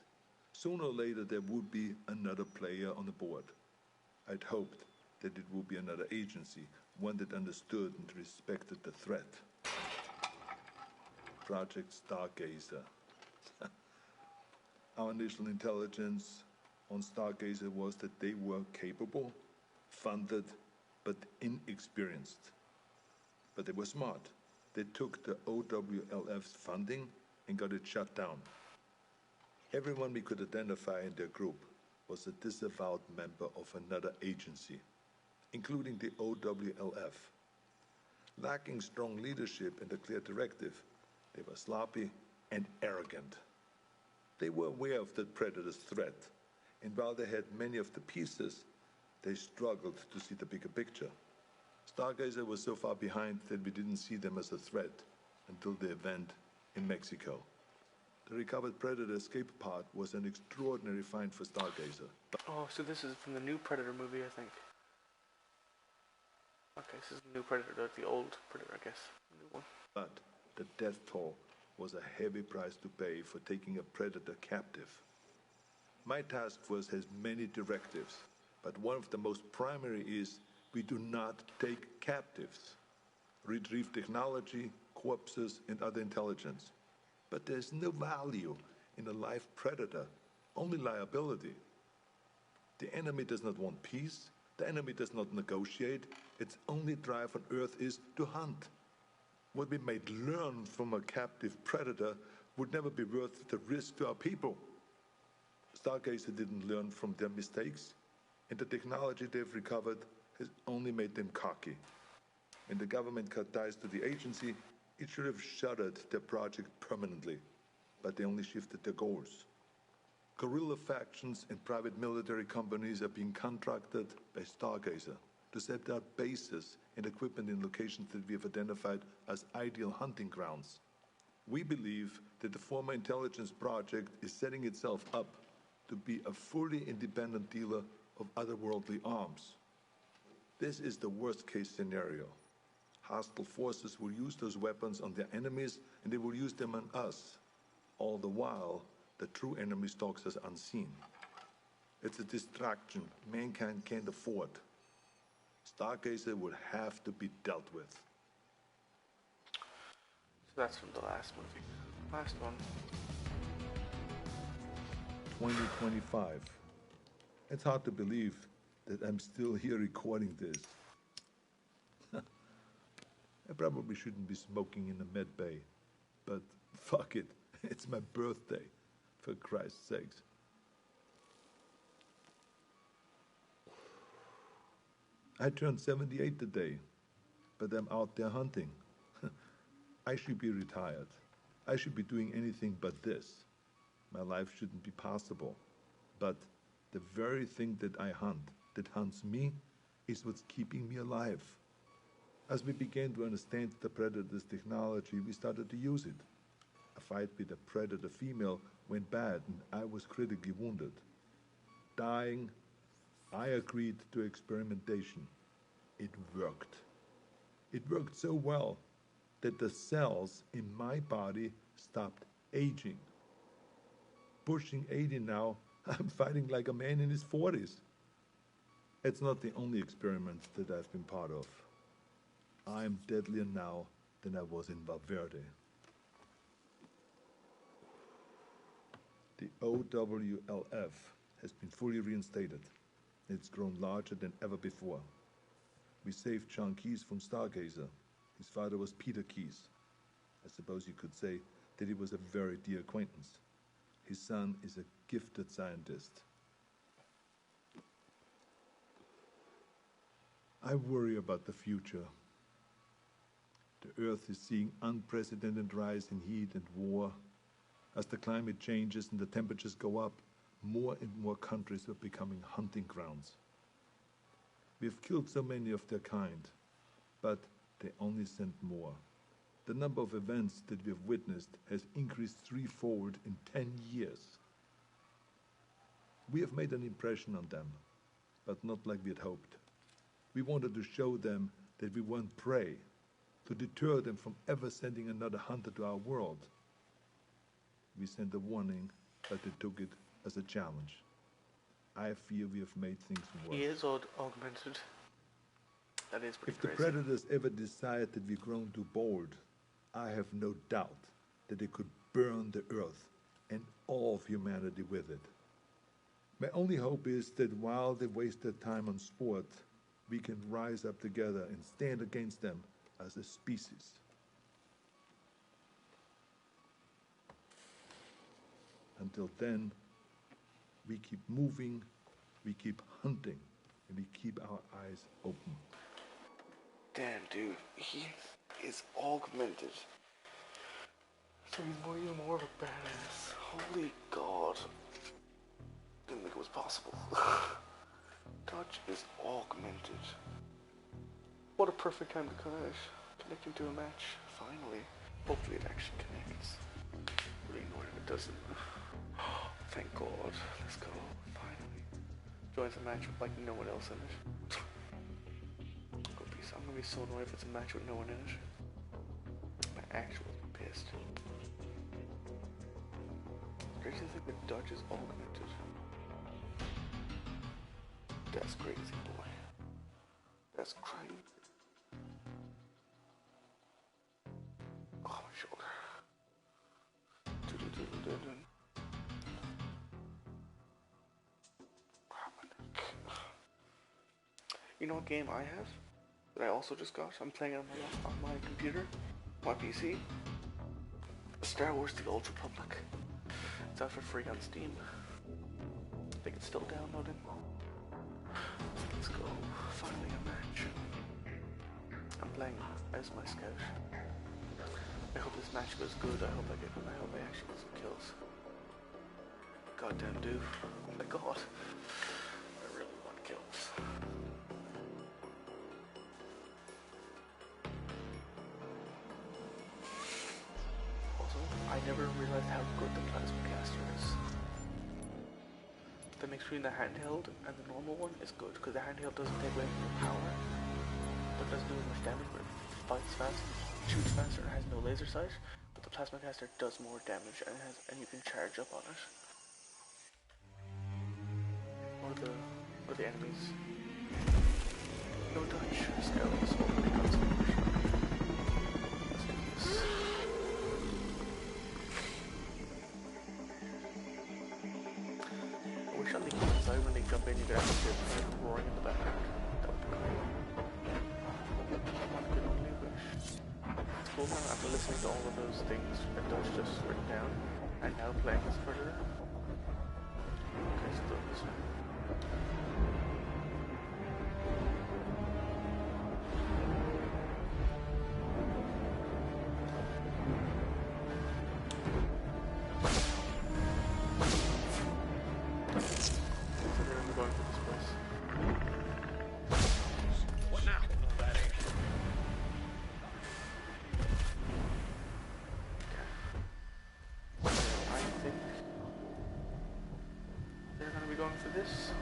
Sooner or later, there would be another player on the board. I'd hoped that it would be another agency, one that understood and respected the threat. Project Stargazer. Our initial intelligence on Stargazer was that they were capable, funded, but inexperienced. But they were smart. They took the OWLF's funding and got it shut down. Everyone we could identify in their group was a disavowed member of another agency, including the OWLF. Lacking strong leadership and a clear directive, they were sloppy and arrogant. They were aware of the Predator's threat, and while they had many of the pieces, they struggled to see the bigger picture. Stargazer was so far behind that we didn't see them as a threat until the event in Mexico. The recovered Predator escape pod was an extraordinary find for Stargazer. Oh, so this is from the new Predator movie, I think. Okay, this is the new Predator, the old Predator, I guess. The new one. But the death toll was a heavy price to pay for taking a Predator captive. My task force has many directives, but one of the most primary is we do not take captives. Retrieve technology, corpses, and other intelligence. But there's no value in a live Predator, only liability. The enemy does not want peace. The enemy does not negotiate. Its only drive on Earth is to hunt. What we might learn from a captive Predator would never be worth the risk to our people. Stargazer didn't learn from their mistakes, and the technology they've recovered has only made them cocky. When the government cut ties to the agency, it should have shuttered their project permanently, but they only shifted their goals. Guerrilla factions and private military companies are being contracted by Stargazer to set out bases and equipment in locations that we have identified as ideal hunting grounds. We believe that the former intelligence project is setting itself up to be a fully independent dealer of otherworldly arms. This is the worst-case scenario. Hostile forces will use those weapons on their enemies, and they will use them on us. All the while, the true enemy stalks us unseen. It's a distraction mankind can't afford. Stargazer will have to be dealt with. So that's from the last movie. Last one. 2025. It's hard to believe that I'm still here recording this. I probably shouldn't be smoking in the med bay, but fuck it, it's my birthday, for Christ's sakes. I turned 78 today, but I'm out there hunting. I should be retired. I should be doing anything but this. My life shouldn't be possible. But the very thing that I hunt, that hunts me, is what's keeping me alive. As we began to understand the Predator's technology, we started to use it. A fight with a Predator female went bad, and I was critically wounded. Dying, I agreed to experimentation. It worked. It worked so well that the cells in my body stopped aging. Pushing 80 now, I'm fighting like a man in his 40s. It's not the only experiment that I've been part of. I'm deadlier now than I was in Valverde. The OWLF has been fully reinstated. It's grown larger than ever before. We saved John Keyes from Stargazer. His father was Peter Keyes. I suppose you could say that he was a very dear acquaintance. His son is a gifted scientist. I worry about the future. The Earth is seeing unprecedented rise in heat and war. As the climate changes and the temperatures go up, more and more countries are becoming hunting grounds. We have killed so many of their kind, but they only send more. The number of events that we have witnessed has increased threefold in 10 years. We have made an impression on them, but not like we had hoped. We wanted to show them that we weren't prey, to deter them from ever sending another hunter to our world. We sent a warning, but they took it as a challenge. I fear we have made things worse. He is augmented. That is pretty If the crazy. Predators ever decide that we've grown too bold, I have no doubt that they could burn the Earth and all of humanity with it. My only hope is that while they waste their time on sport, we can rise up together and stand against them as a species. Until then, we keep moving, we keep hunting, and we keep our eyes open. Damn, dude, he is augmented. So he's even more of a badass. Holy God. Didn't think it was possible. Dodge is augmented. What a perfect time to connect into a match. Finally. Hopefully it actually connects. Really annoying if it doesn't. Thank God. Let's go. Finally. Joins a match with like no one else in it. I'm gonna be so annoyed if it's a match with no one in it. I'm actually pissed. Crazy to think that Dodge is augmented. That's crazy, boy. That's crazy. Oh, my shoulder. You know what game I have? That I also just got? I'm playing it on my computer, my PC. Star Wars: The Old Republic. It's out for free on Steam. I think it's still downloading. Let's go. Finally a match. I'm playing as my scout. I hope this match goes good. I hope I actually get some kills. Goddamn dude. Oh my god. I really want kills. I never realized how good the plasma caster is. The mix between the handheld and the normal one is good because the handheld doesn't take away from your power, but doesn't do as much damage, but it fights fast, shoots faster, and has no laser sight. But the plasma caster does more damage and you can charge up on it. Or the enemies. No touch. Scouts already got some pressure. Let's do this. I wish on the human side when they jump in you could actually hear the roaring in the background. That would be cool. One could only wish. It's cool now after listening to all of those things that Dutch just written down and now playing this further. Okay, so this one. Going for this.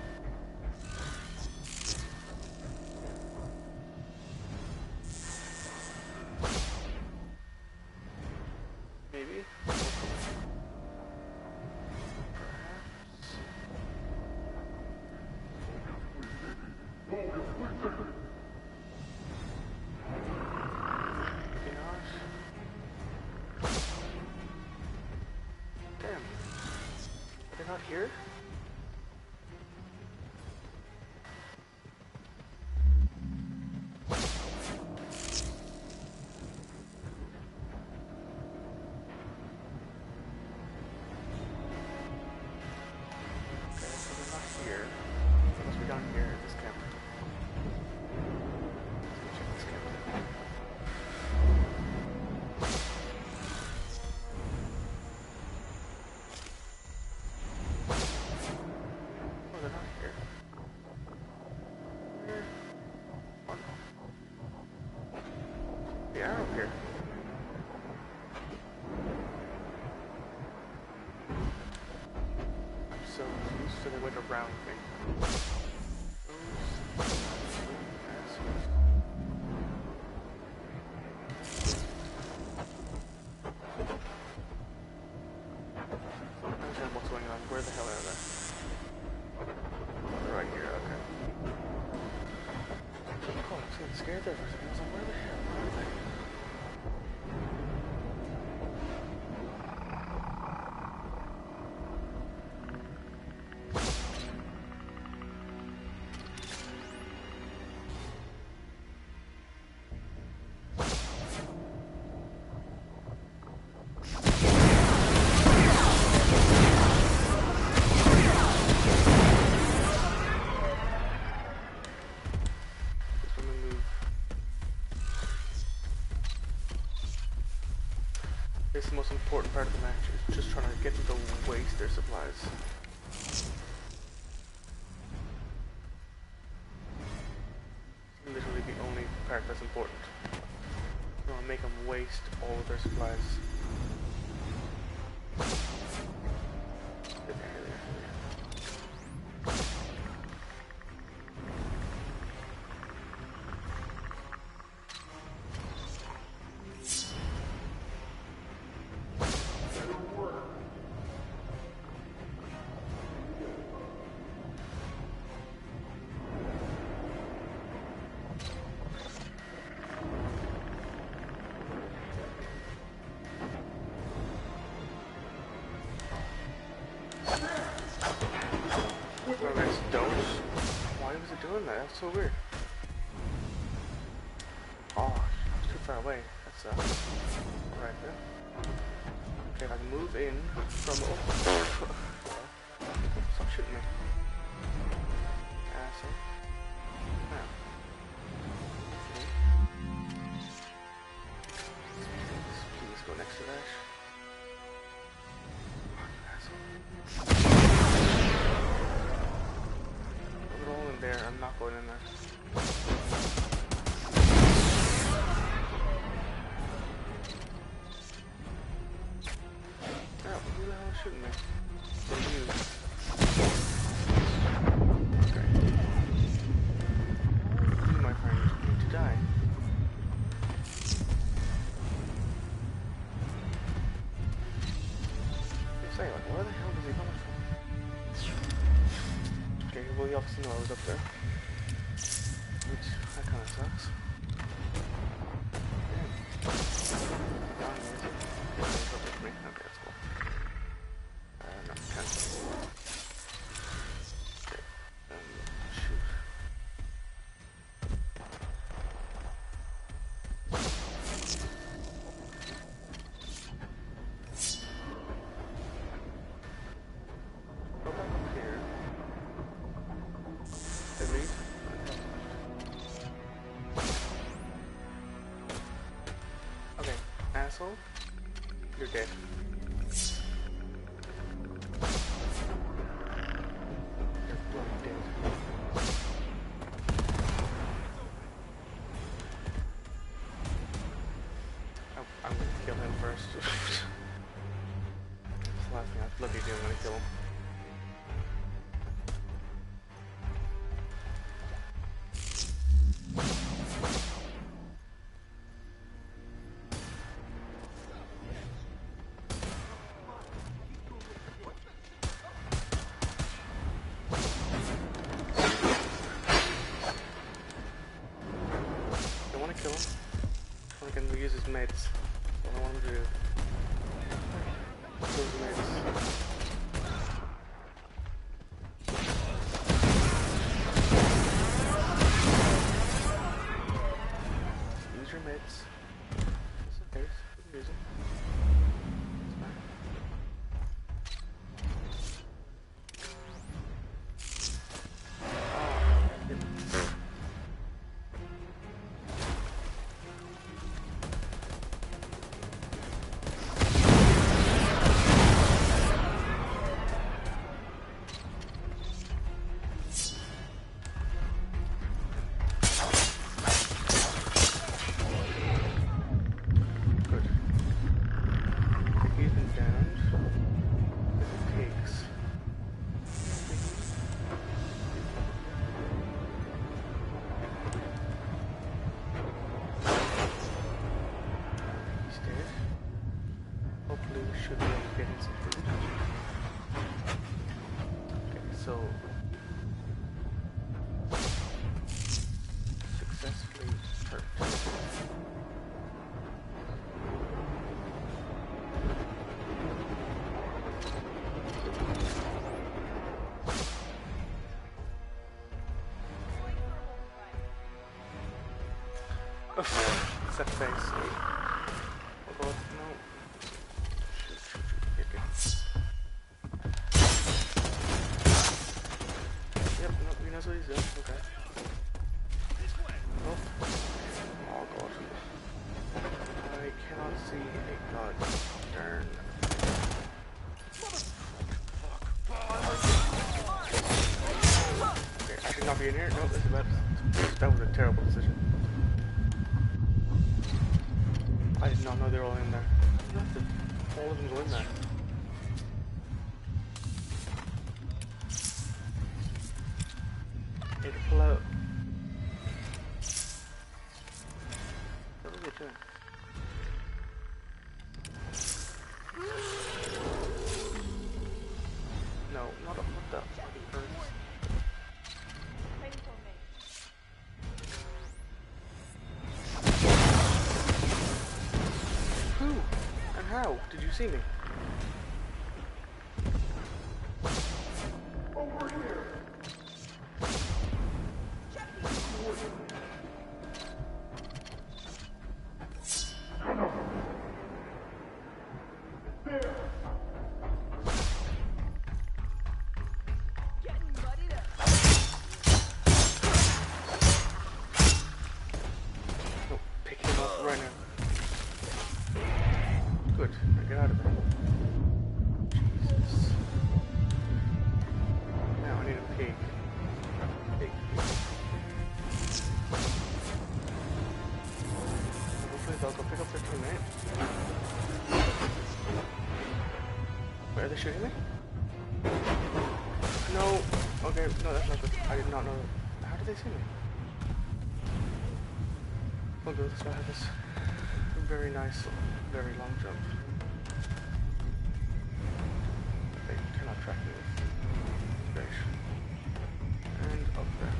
Maybe. Damn. They're not here? The arrow here. I'm so confused, so they went around me. I understand what's going on. Where the hell are they? They're right here, okay. Oh, I was getting scared there for a second. I was like, where the hell are they? It's the most important part of the match. It's just trying to get them to waste their supplies. Literally the only part that's important. You want to make them waste all of their supplies. Get the hell out of here. Doing that? That's so weird. Oh, it's too far away. That's right there. Okay, if I can move in from stop shooting me. Asshole. Now. Please go next to that. There, I'm not going in there. Oh, who the hell is shooting me? So you. Okay. You, my friend, need to die. I'm saying, like, where the hell is he coming from? Okay, well, you obviously know I was up there. Which, that kind of sucks. Down here, with me. Okay, that's cool. No, cancel. Okay, shoot. Go back up here. Delete. Okay, asshole, you're dead. You're bloody dead. I'm gonna kill him first. That's the last thing I bloody do, I'm gonna kill him. Kill him. I can use his meds. What I want him to do. Use his meds. Use your meds. Just in case. Use them. It's fine. Should be able to get in some food. Okay, so successfully hurt. Set face. Oh god, no. Yep, no, he knows what he's doing, okay. Oh. Oh god. I cannot see a god. be in here? No, that was a terrible decision. I did not know they were all in there. All of them go in there. Need to pull out. What are they doing? No, not up with that fucking bird. Who? And how? Did you see me? Over here. Good. Now get out of there. Jesus. Now I need a pig. Pig. Hopefully they'll go pick up their teammate. Wait, are they shooting me? No. Okay, no, that's not good. I did not know that. How did they see me? We'll go this way. I have this very nice, very long jump. They cannot track me with great. And up there.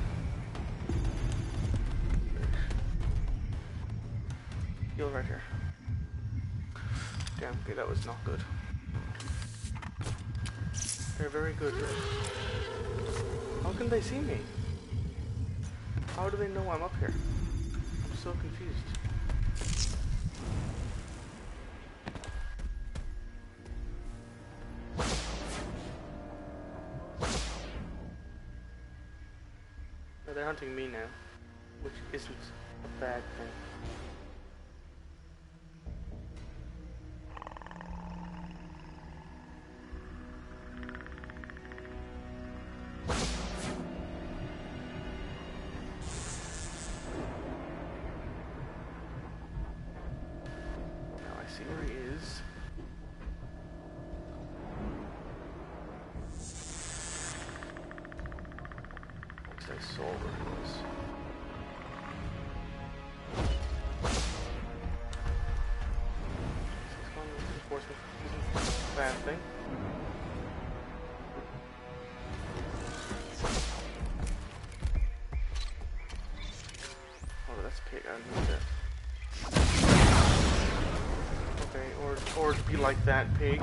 Great. Heal right here. Damn, okay, that was not good. They're very good. How can they see me? How do they know I'm up here? I'm so confused. They're hunting me now, which isn't a bad thing. Now I see where he is. I saw where he was. Reinforcement isn't a bad thing. Oh, that's pig. I need that. Okay, or be like that, pig.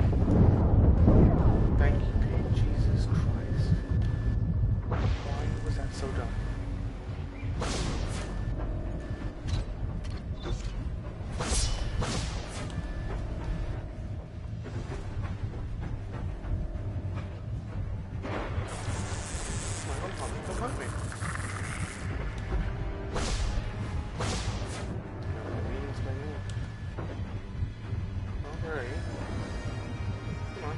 Thank you, pig. Jesus Christ. Why was that so dumb? Don't hug me. Oh, where are you? Come on.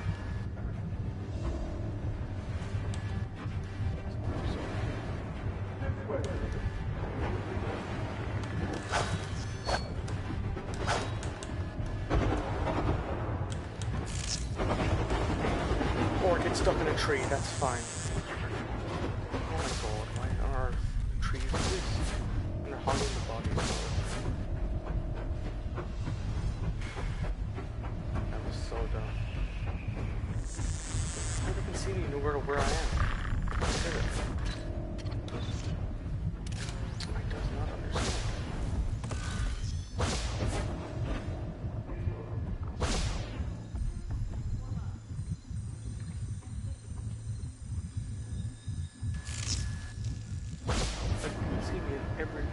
Or get stuck in a tree, that's fine. Oh my god, why are trees this? And they're hogging the body. That was so dumb. Nobody can see me where I am. I did it. I does not understand.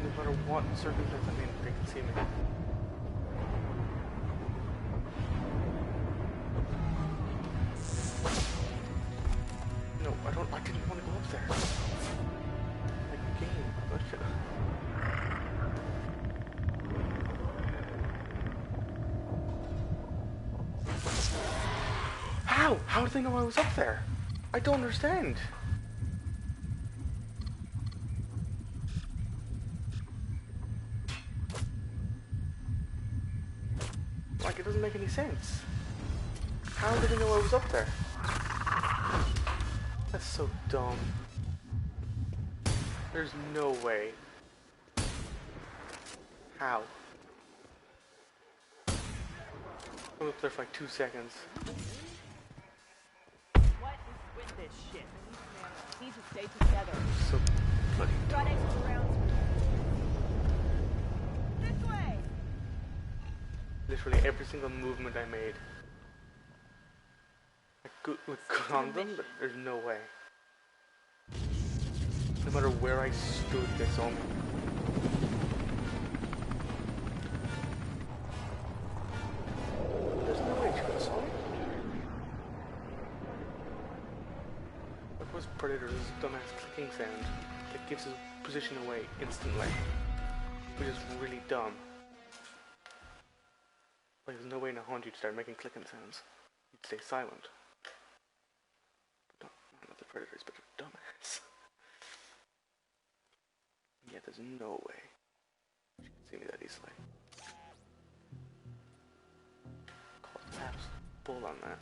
No matter what circumstance I'm in, they can see me. No, I didn't want to go up there. Like the game, but how? How did they know I was up there? I don't understand. Like, it doesn't make any sense. How did he know I was up there? That's so dumb. There's no way. How? I was up there for like 2 seconds. What is with this shit? These men need to stay together. So bloody dumb. Got extra rounds for you. This way! Literally every single movement I made. I could on them, but there's no way. No matter where I stood, they saw me. There's no way she could have saw me. What was Predator's dumbass clicking sound that gives his position away instantly? Which is really dumb. Like, there's no way in a hunt you'd start making clicking sounds. You'd stay silent. But not the Predator's, but a dumbass. Yeah, there's no way she can see me that easily. Call taps. Bull on that.